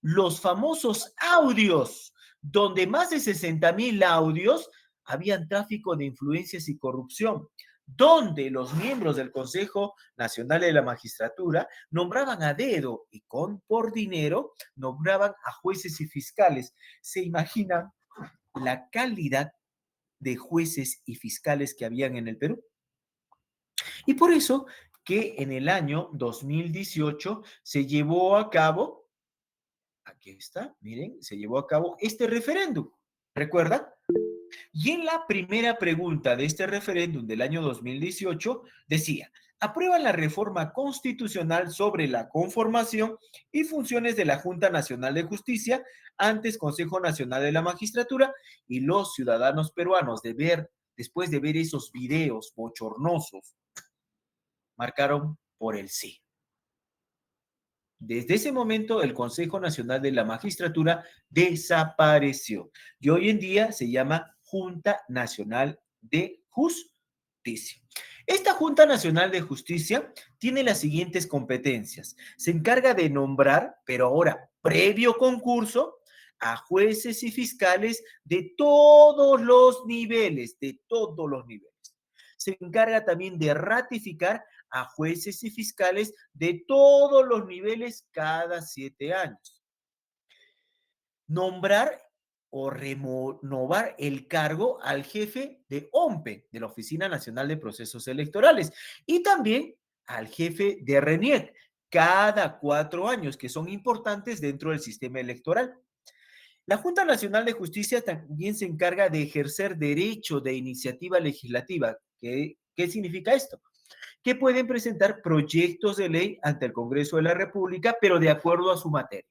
Los famosos audios, donde más de 60,000 audios habían tráfico de influencias y corrupción, donde los miembros del Consejo Nacional de la Magistratura nombraban a dedo y por dinero nombraban a jueces y fiscales. ¿Se imaginan la calidad de jueces y fiscales que habían en el Perú? Y por eso que en el año 2018 se llevó a cabo, aquí está, miren, se llevó a cabo este referéndum. ¿Recuerdan? Y en la primera pregunta de este referéndum del año 2018 decía, ¿aprueban la reforma constitucional sobre la conformación y funciones de la Junta Nacional de Justicia, antes Consejo Nacional de la Magistratura? Y los ciudadanos peruanos, después de ver esos videos bochornosos, marcaron por el sí. Desde ese momento, el Consejo Nacional de la Magistratura desapareció y hoy en día se llama Junta Nacional de Justicia. Esta Junta Nacional de Justicia tiene las siguientes competencias. Se encarga de nombrar, pero ahora previo concurso, a jueces y fiscales de todos los niveles, Se encarga también de ratificar a jueces y fiscales de todos los niveles cada 7 años. Nombrar o renovar el cargo al jefe de OMPE, de la Oficina Nacional de Procesos Electorales, y también al jefe de RENIEC, cada 4 años, que son importantes dentro del sistema electoral. La Junta Nacional de Justicia también se encarga de ejercer derecho de iniciativa legislativa. ¿Qué significa esto? Que pueden presentar proyectos de ley ante el Congreso de la República, pero de acuerdo a su materia.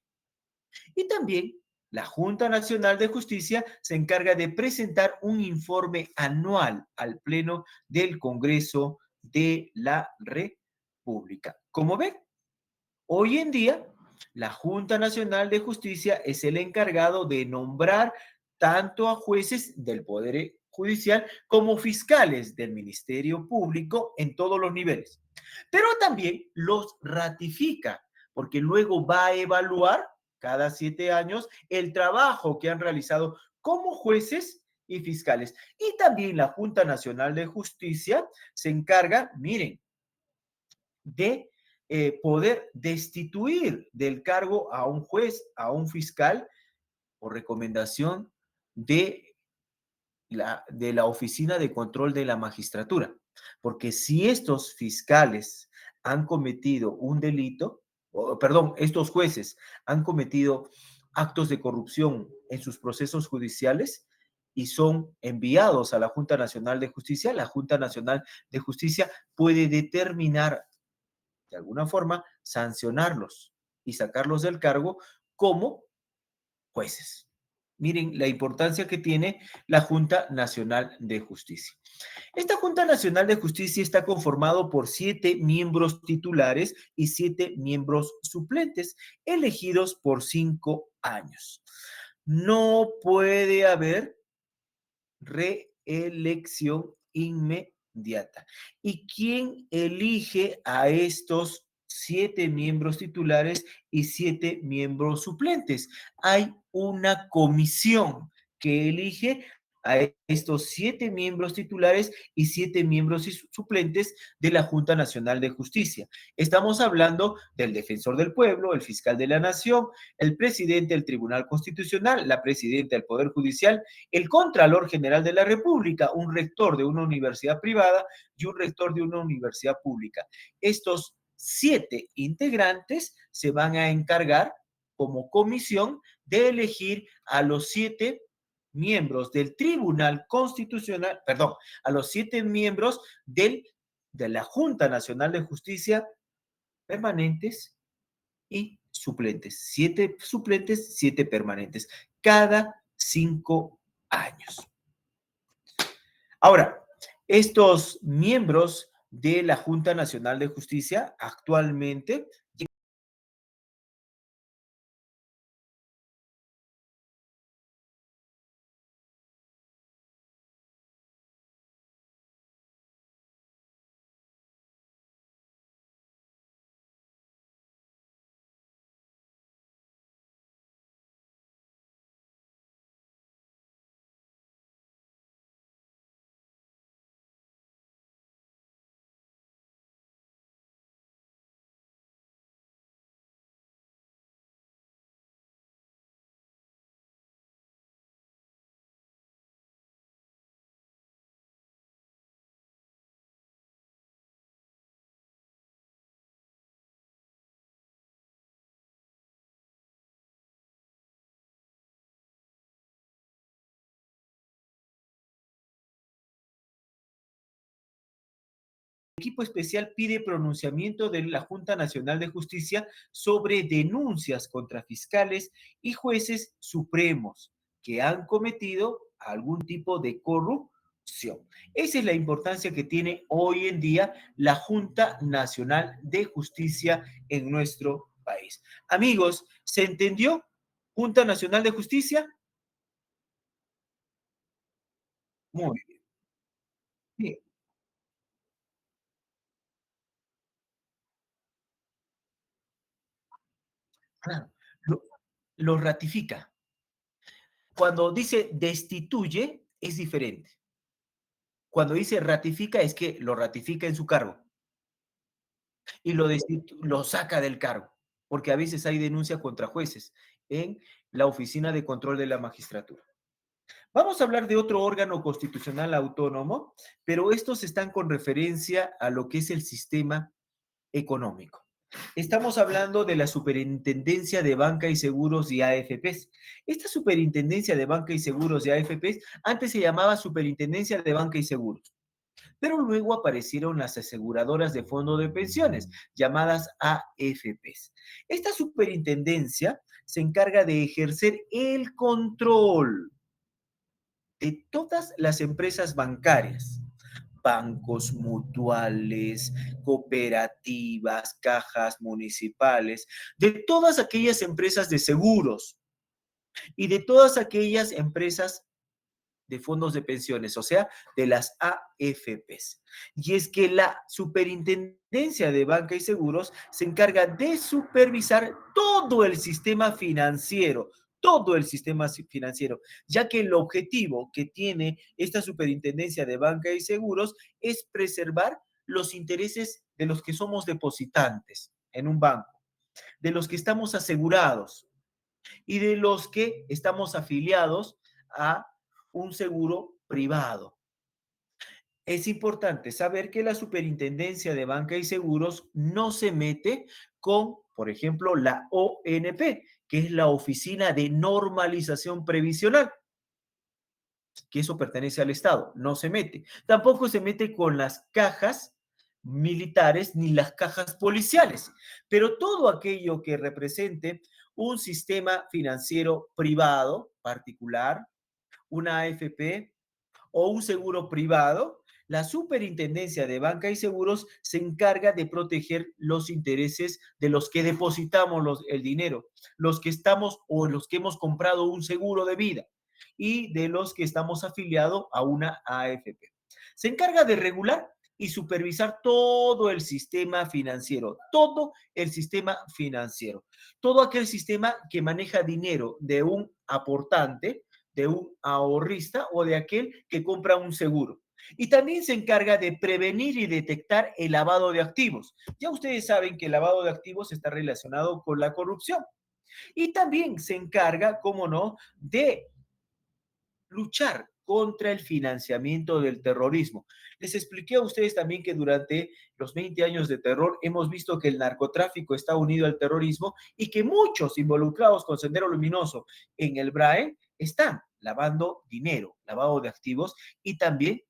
Y también la Junta Nacional de Justicia se encarga de presentar un informe anual al Pleno del Congreso de la República. Como ven, hoy en día, la Junta Nacional de Justicia es el encargado de nombrar tanto a jueces del Poder Judicial como fiscales del Ministerio Público en todos los niveles. Pero también los ratifica, porque luego va a evaluar cada 7 años el trabajo que han realizado como jueces y fiscales. Y también la Junta Nacional de Justicia se encarga, miren, de poder destituir del cargo a un juez, a un fiscal, por recomendación de la Oficina de Control de la Magistratura. Porque si estos fiscales han cometido un delito, perdón, estos jueces han cometido actos de corrupción en sus procesos judiciales y son enviados a la Junta Nacional de Justicia, la Junta Nacional de Justicia puede determinar de alguna forma sancionarlos y sacarlos del cargo como jueces. Miren la importancia que tiene la Junta Nacional de Justicia. Esta Junta Nacional de Justicia está conformado por 7 miembros titulares y 7 miembros suplentes, elegidos por 5 años. No puede haber reelección inmediata. ¿Y quién elige a estos 7 miembros titulares y 7 miembros suplentes? Hay una comisión que elige a estos 7 miembros titulares y 7 miembros suplentes de la Junta Nacional de Justicia. Estamos hablando del defensor del pueblo, el fiscal de la nación, el presidente del Tribunal Constitucional, la presidenta del Poder Judicial, el Contralor General de la República, un rector de una universidad privada y un rector de una universidad pública. Estos 7 integrantes se van a encargar como comisión de elegir a los 7 miembros del Tribunal Constitucional, perdón, a los 7 miembros de la Junta Nacional de Justicia permanentes y suplentes. 7 suplentes, 7 permanentes, cada 5 años. Ahora, estos miembros de la Junta Nacional de Justicia actualmente equipo especial pide pronunciamiento de la Junta Nacional de Justicia sobre denuncias contra fiscales y jueces supremos que han cometido algún tipo de corrupción. Esa es la importancia que tiene hoy en día la Junta Nacional de Justicia en nuestro país. Amigos, ¿se entendió? Junta Nacional de Justicia. Muy bien. Bien, claro. Lo ratifica. Cuando dice destituye, es diferente. Cuando dice ratifica, es que lo ratifica en su cargo y lo saca del cargo, porque a veces hay denuncia contra jueces en la Oficina de Control de la Magistratura. Vamos a hablar de otro órgano constitucional autónomo, pero estos están con referencia a lo que es el sistema económico. Estamos hablando de la Superintendencia de Banca y Seguros y AFPs. Esta Superintendencia de Banca y Seguros y AFPs antes se llamaba Superintendencia de Banca y Seguros, pero luego aparecieron las aseguradoras de fondo de pensiones, llamadas AFPs. Esta superintendencia se encarga de ejercer el control de todas las empresas bancarias, bancos mutuales, cooperativas, cajas municipales, de todas aquellas empresas de seguros y de todas aquellas empresas de fondos de pensiones, o sea, de las AFPs. Y es que la Superintendencia de Banca y Seguros se encarga de supervisar todo el sistema financiero, ya que el objetivo que tiene esta Superintendencia de Banca y Seguros es preservar los intereses de los que somos depositantes en un banco, de los que estamos asegurados y de los que estamos afiliados a un seguro privado. Es importante saber que la Superintendencia de Banca y Seguros no se mete con, por ejemplo, la ONP, que es la Oficina de Normalización Previsional. que eso pertenece al Estado, no se mete. Tampoco se mete con las cajas militares ni las cajas policiales, pero todo aquello que represente un sistema financiero privado, particular, una AFP o un seguro privado, la Superintendencia de Banca y Seguros se encarga de proteger los intereses de los que depositamos el dinero, los que estamos o los que hemos comprado un seguro de vida y de los que estamos afiliados a una AFP. Se encarga de regular y supervisar todo el sistema financiero, todo el sistema financiero, todo aquel sistema que maneja dinero de un aportante, de un ahorrista o de aquel que compra un seguro. Y también se encarga de prevenir y detectar el lavado de activos. Ya ustedes saben que el lavado de activos está relacionado con la corrupción. Y también se encarga, cómo no, de luchar contra el financiamiento del terrorismo. Les expliqué a ustedes también que durante los 20 años de terror hemos visto que el narcotráfico está unido al terrorismo y que muchos involucrados con Sendero Luminoso en el BRAE están lavando dinero, lavado de activos y también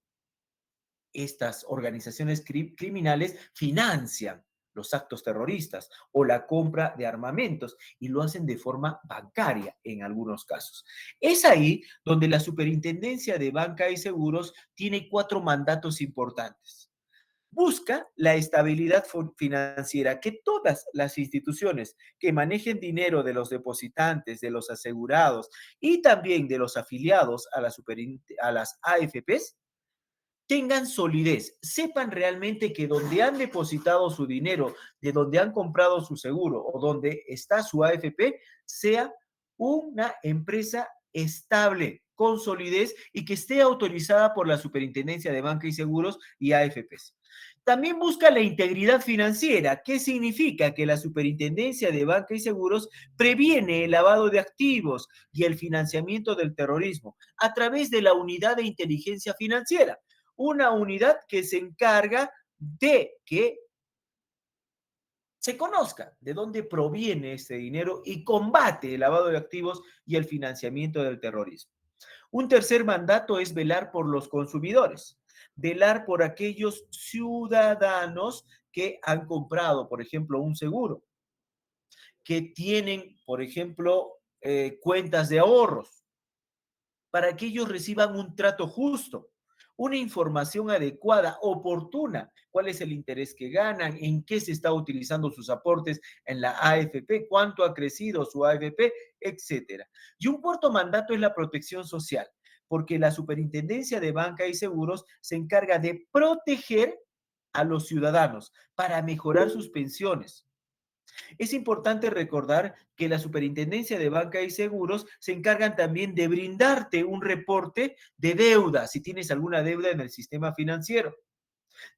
estas organizaciones criminales financian los actos terroristas o la compra de armamentos y lo hacen de forma bancaria en algunos casos. Es ahí donde la Superintendencia de Banca y Seguros tiene 4 mandatos importantes. Busca la estabilidad financiera, que todas las instituciones que manejen dinero de los depositantes, de los asegurados y también de los afiliados a, a las AFPs tengan solidez, sepan realmente que donde han depositado su dinero, de donde han comprado su seguro o donde está su AFP, sea una empresa estable, con solidez y que esté autorizada por la Superintendencia de Banca y Seguros y AFPs. También busca la integridad financiera. ¿Qué significa? Que la Superintendencia de Banca y Seguros previene el lavado de activos y el financiamiento del terrorismo a través de la Unidad de Inteligencia Financiera, una unidad que se encarga de que se conozca de dónde proviene este dinero y combate el lavado de activos y el financiamiento del terrorismo. Un tercer mandato es velar por los consumidores, velar por aquellos ciudadanos que han comprado, por ejemplo, un seguro, que tienen, por ejemplo, cuentas de ahorros, para que ellos reciban un trato justo, una información adecuada, oportuna, cuál es el interés que ganan, en qué se está utilizando sus aportes en la AFP, cuánto ha crecido su AFP, etcétera. Y un cuarto mandato es la protección social, porque la Superintendencia de Banca y Seguros se encarga de proteger a los ciudadanos para mejorar sus pensiones. Es importante recordar que la Superintendencia de Banca y Seguros se encargan también de brindarte un reporte de deuda, si tienes alguna deuda en el sistema financiero.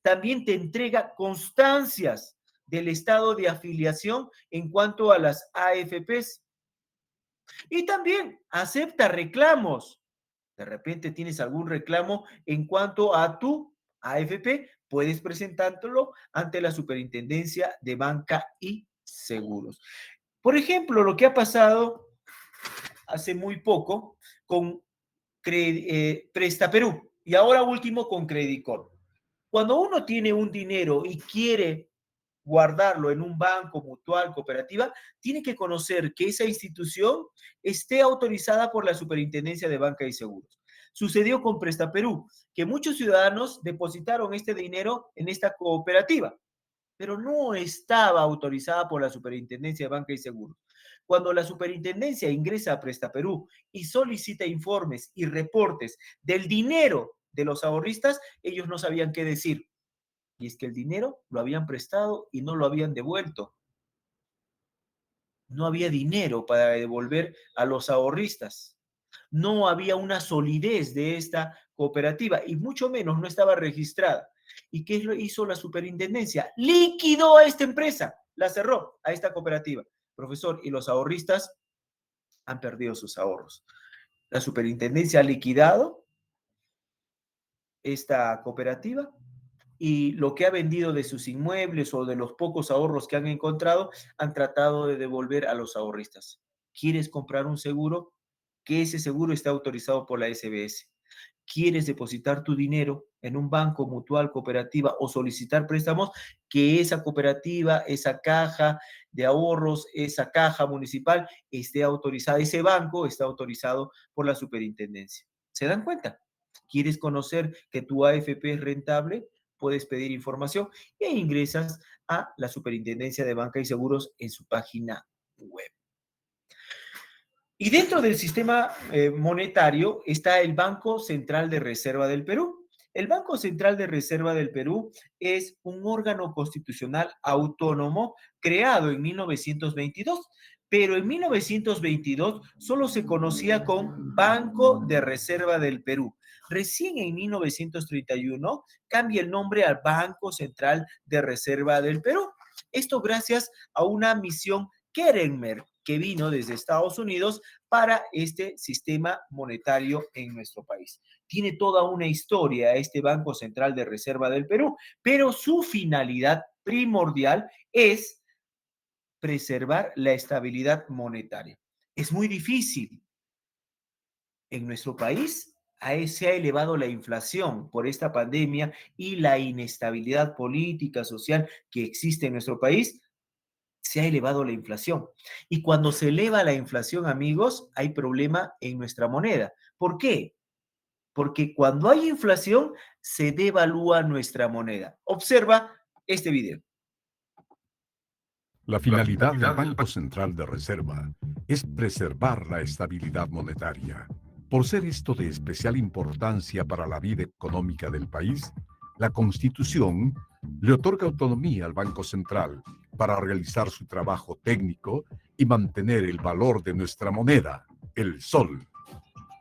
También te entrega constancias del estado de afiliación en cuanto a las AFPs. Y también acepta reclamos. De repente tienes algún reclamo en cuanto a tu AFP, puedes presentándolo ante la Superintendencia de Banca y Seguros. Por ejemplo, lo que ha pasado hace muy poco con Presta Perú y ahora último con Credicor. Cuando uno tiene un dinero y quiere guardarlo en un banco, mutual, cooperativa, tiene que conocer que esa institución esté autorizada por la Superintendencia de Banca y Seguros. Sucedió con Presta Perú, que muchos ciudadanos depositaron este dinero en esta cooperativa, pero no estaba autorizada por la Superintendencia de Banca y Seguros. Cuando la Superintendencia ingresa a Presta Perú y solicita informes y reportes del dinero de los ahorristas, ellos no sabían qué decir. Y es que el dinero lo habían prestado y no lo habían devuelto. No había dinero para devolver a los ahorristas. No había una solidez de esta cooperativa y mucho menos no estaba registrada. ¿Y qué hizo la superintendencia? Liquidó a esta empresa, la cerró a esta cooperativa. Profesor, y los ahorristas han perdido sus ahorros. La superintendencia ha liquidado esta cooperativa y lo que ha vendido de sus inmuebles o de los pocos ahorros que han encontrado, han tratado de devolver a los ahorristas. ¿Quieres comprar un seguro? Que ese seguro esté autorizado por la SBS. quieres depositar tu dinero en un banco, mutual, cooperativa o solicitar préstamos, que esa cooperativa, esa caja de ahorros, esa caja municipal esté autorizada, ese banco está autorizado por la superintendencia. ¿Se dan cuenta? ¿Quieres conocer que tu AFP es rentable? Puedes pedir información e ingresas a la Superintendencia de Banca y Seguros en su página web. Y dentro del sistema monetario está el Banco Central de Reserva del Perú. El Banco Central de Reserva del Perú es un órgano constitucional autónomo creado en 1922, pero en 1922 solo se conocía con Banco de Reserva del Perú. Recién en 1931 cambia el nombre al Banco Central de Reserva del Perú. Esto gracias a una misión Kerenmer que vino desde Estados Unidos para este sistema monetario en nuestro país. Tiene toda una historia este Banco Central de Reserva del Perú, pero su finalidad primordial es preservar la estabilidad monetaria. Es muy difícil. En nuestro país se ha elevado la inflación por esta pandemia y la inestabilidad política, social que existe en nuestro país. Se ha elevado la inflación. Y cuando se eleva la inflación, amigos, hay problema en nuestra moneda. ¿Por qué? Porque cuando hay inflación, se devalúa nuestra moneda. Observa este video. La finalidad del Banco Central de Reserva es preservar la estabilidad monetaria. Por ser esto de especial importancia para la vida económica del país, la Constitución le otorga autonomía al Banco Central para realizar su trabajo técnico y mantener el valor de nuestra moneda, el sol.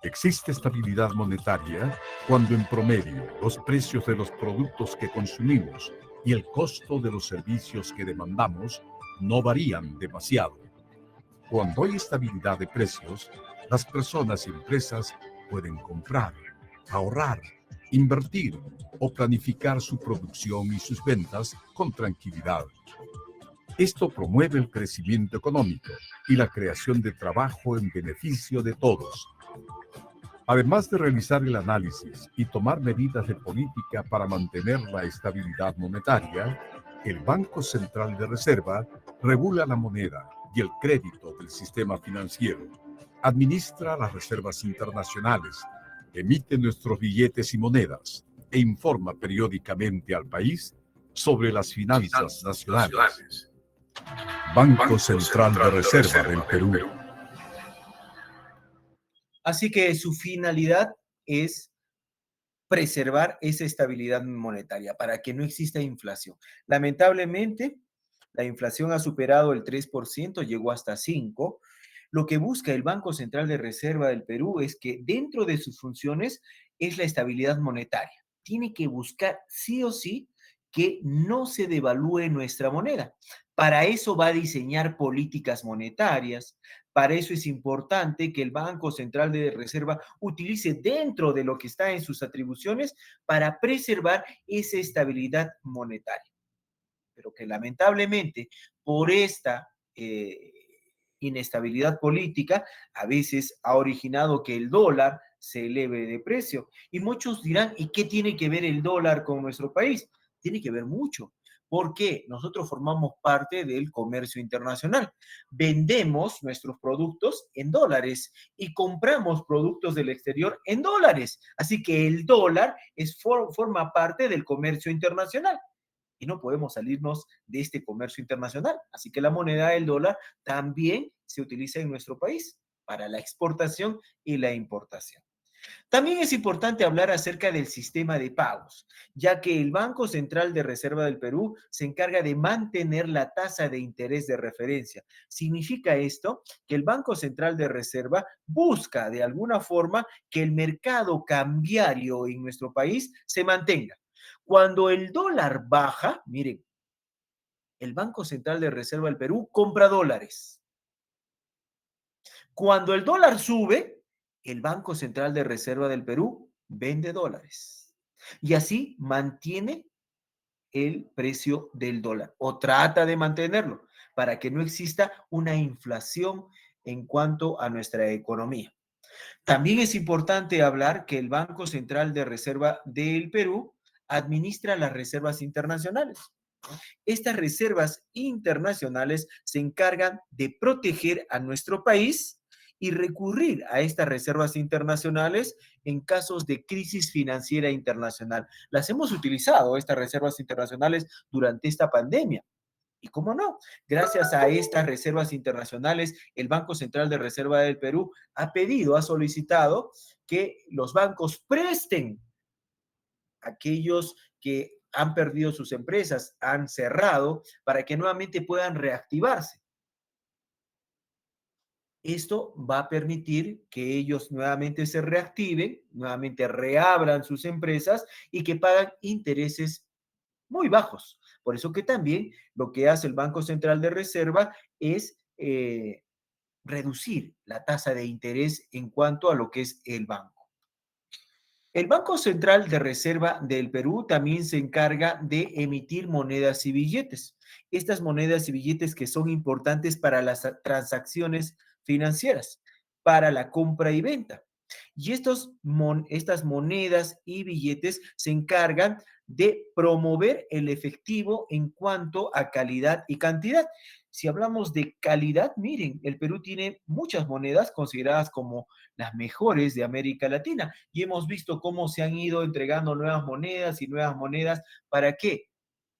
Existe estabilidad monetaria cuando en promedio los precios de los productos que consumimos y el costo de los servicios que demandamos no varían demasiado. Cuando hay estabilidad de precios, las personas y empresas pueden comprar, ahorrar, invertir o planificar su producción y sus ventas con tranquilidad. Esto promueve el crecimiento económico y la creación de trabajo en beneficio de todos. Además de realizar el análisis y tomar medidas de política para mantener la estabilidad monetaria, el Banco Central de Reserva regula la moneda y el crédito del sistema financiero, administra las reservas internacionales, emite nuestros billetes y monedas e informa periódicamente al país sobre las finanzas nacionales. Banco Central de Reserva del Perú. Así que su finalidad es preservar esa estabilidad monetaria para que no exista inflación. Lamentablemente, la inflación ha superado el 3%, llegó hasta 5%. Lo que busca el Banco Central de Reserva del Perú es que dentro de sus funciones es la estabilidad monetaria. Tiene que buscar sí o sí que no se devalúe nuestra moneda. Para eso va a diseñar políticas monetarias. Para eso es importante que el Banco Central de Reserva utilice dentro de lo que está en sus atribuciones para preservar esa estabilidad monetaria. Pero que lamentablemente por esta inestabilidad política a veces ha originado que el dólar se eleve de precio. Y muchos dirán, ¿y qué tiene que ver el dólar con nuestro país? Tiene que ver mucho. Porque nosotros formamos parte del comercio internacional. Vendemos nuestros productos en dólares y compramos productos del exterior en dólares. Así que el dólar forma parte del comercio internacional y no podemos salirnos de este comercio internacional. Así que la moneda del dólar también se utiliza en nuestro país para la exportación y la importación. También es importante hablar acerca del sistema de pagos, ya que el Banco Central de Reserva del Perú se encarga de mantener la tasa de interés de referencia. Significa esto que el Banco Central de Reserva busca de alguna forma que el mercado cambiario en nuestro país se mantenga. Cuando el dólar baja, miren, el Banco Central de Reserva del Perú compra dólares. Cuando el dólar sube, el Banco Central de Reserva del Perú vende dólares. Y así mantiene el precio del dólar o trata de mantenerlo para que no exista una inflación en cuanto a nuestra economía. También es importante hablar que el Banco Central de Reserva del Perú administra las reservas internacionales. Estas reservas internacionales se encargan de proteger a nuestro país y recurrir a estas reservas internacionales en casos de crisis financiera internacional. Las hemos utilizado, estas reservas internacionales, durante esta pandemia. Y cómo no, gracias a estas reservas internacionales, el Banco Central de Reserva del Perú ha solicitado que los bancos presten a aquellos que han perdido sus empresas, han cerrado, para que nuevamente puedan reactivarse. Esto va a permitir que ellos nuevamente se reactiven, nuevamente reabran sus empresas y que pagan intereses muy bajos. Por eso que también lo que hace el Banco Central de Reserva es reducir la tasa de interés en cuanto a lo que es el banco. El Banco Central de Reserva del Perú también se encarga de emitir monedas y billetes. Estas monedas y billetes que son importantes para las transacciones financieras, para la compra y venta. Y estas monedas y billetes se encargan de promover el efectivo en cuanto a calidad y cantidad. Si hablamos de calidad, miren, el Perú tiene muchas monedas consideradas como las mejores de América Latina y hemos visto cómo se han ido entregando nuevas monedas y nuevas monedas. ¿Para qué?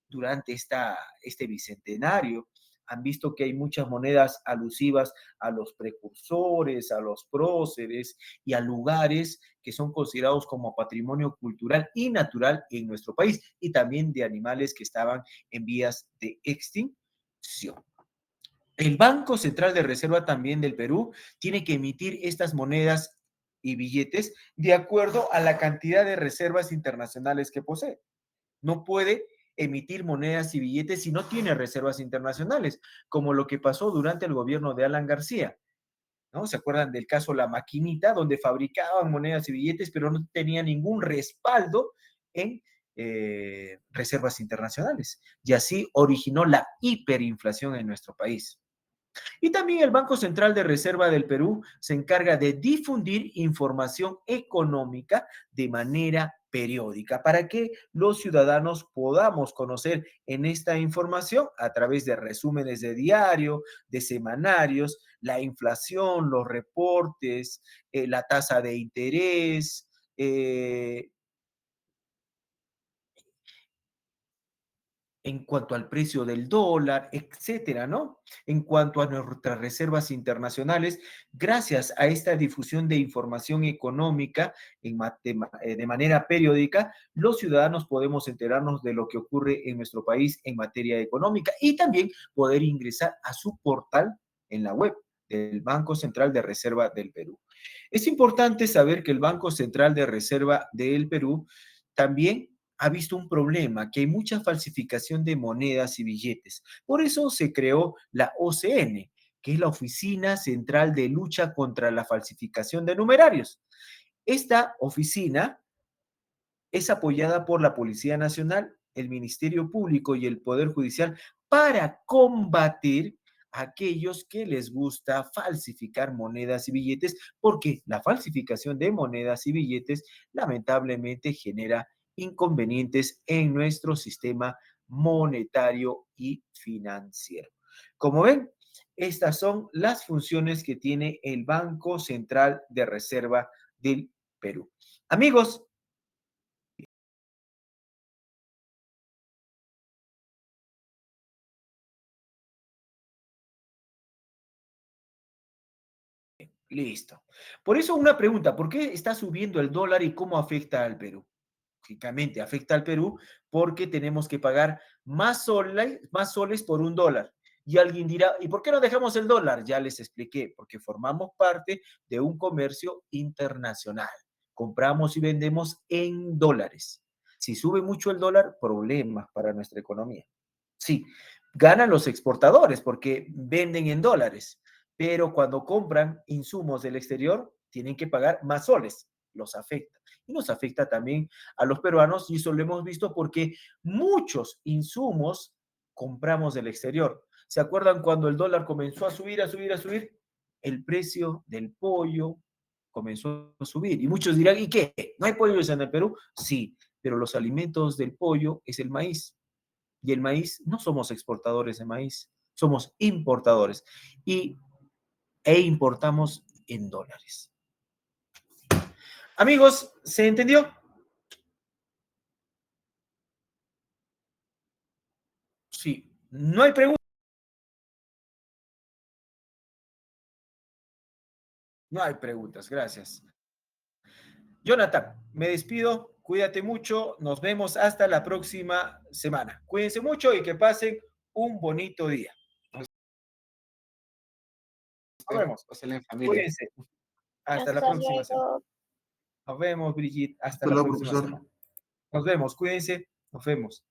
Durante este bicentenario. Han visto que hay muchas monedas alusivas a los precursores, a los próceres y a lugares que son considerados como patrimonio cultural y natural en nuestro país, y también de animales que estaban en vías de extinción. El Banco Central de Reserva también del Perú tiene que emitir estas monedas y billetes de acuerdo a la cantidad de reservas internacionales que posee. No puede emitir monedas y billetes si no tiene reservas internacionales, como lo que pasó durante el gobierno de Alan García, ¿no? ¿Se acuerdan del caso La Maquinita, donde fabricaban monedas y billetes, pero no tenía ningún respaldo en reservas internacionales? Y así originó la hiperinflación en nuestro país. Y también el Banco Central de Reserva del Perú se encarga de difundir información económica de manera periódica para que los ciudadanos podamos conocer en esta información a través de resúmenes de diario, de semanarios, la inflación, los reportes, la tasa de interés, en cuanto al precio del dólar, etcétera, ¿no? En cuanto a nuestras reservas internacionales, gracias a esta difusión de información económica de manera periódica, los ciudadanos podemos enterarnos de lo que ocurre en nuestro país en materia económica y también poder ingresar a su portal en la web del Banco Central de Reserva del Perú. Es importante saber que el Banco Central de Reserva del Perú también ha visto un problema, que hay mucha falsificación de monedas y billetes. Por eso se creó la OCN, que es la Oficina Central de Lucha contra la Falsificación de Numerarios. Esta oficina es apoyada por la Policía Nacional, el Ministerio Público y el Poder Judicial para combatir a aquellos que les gusta falsificar monedas y billetes, porque la falsificación de monedas y billetes lamentablemente genera inconvenientes en nuestro sistema monetario y financiero. Como ven, estas son las funciones que tiene el Banco Central de Reserva del Perú. Amigos, listo. Por eso una pregunta, ¿por qué está subiendo el dólar y cómo afecta al Perú? Lógicamente afecta al Perú porque tenemos que pagar más soles por un dólar. Y alguien dirá, ¿y por qué no dejamos el dólar? Ya les expliqué, porque formamos parte de un comercio internacional. Compramos y vendemos en dólares. Si sube mucho el dólar, problemas para nuestra economía. Sí, ganan los exportadores porque venden en dólares, pero cuando compran insumos del exterior, tienen que pagar más soles. Los afecta. Y nos afecta también a los peruanos, y eso lo hemos visto porque muchos insumos compramos del exterior. ¿Se acuerdan cuando el dólar comenzó a subir, a subir, a subir? El precio del pollo, comenzó a subir. Y muchos dirán, ¿y qué? ¿No hay pollos en el Perú? Sí, pero los alimentos del pollo es el maíz. Y el maíz, no somos exportadores de maíz, somos importadores. E importamos en dólares. Amigos, ¿se entendió? Sí. No hay preguntas. No hay preguntas, gracias. Jonathan, me despido, cuídate mucho, nos vemos hasta la próxima semana. Cuídense mucho y que pasen un bonito día. Nos vemos. Pásenla en familia. Cuídense. Hasta la próxima semana. Nos vemos, Brigitte. Hasta la próxima semana. Nos vemos, cuídense. Nos vemos.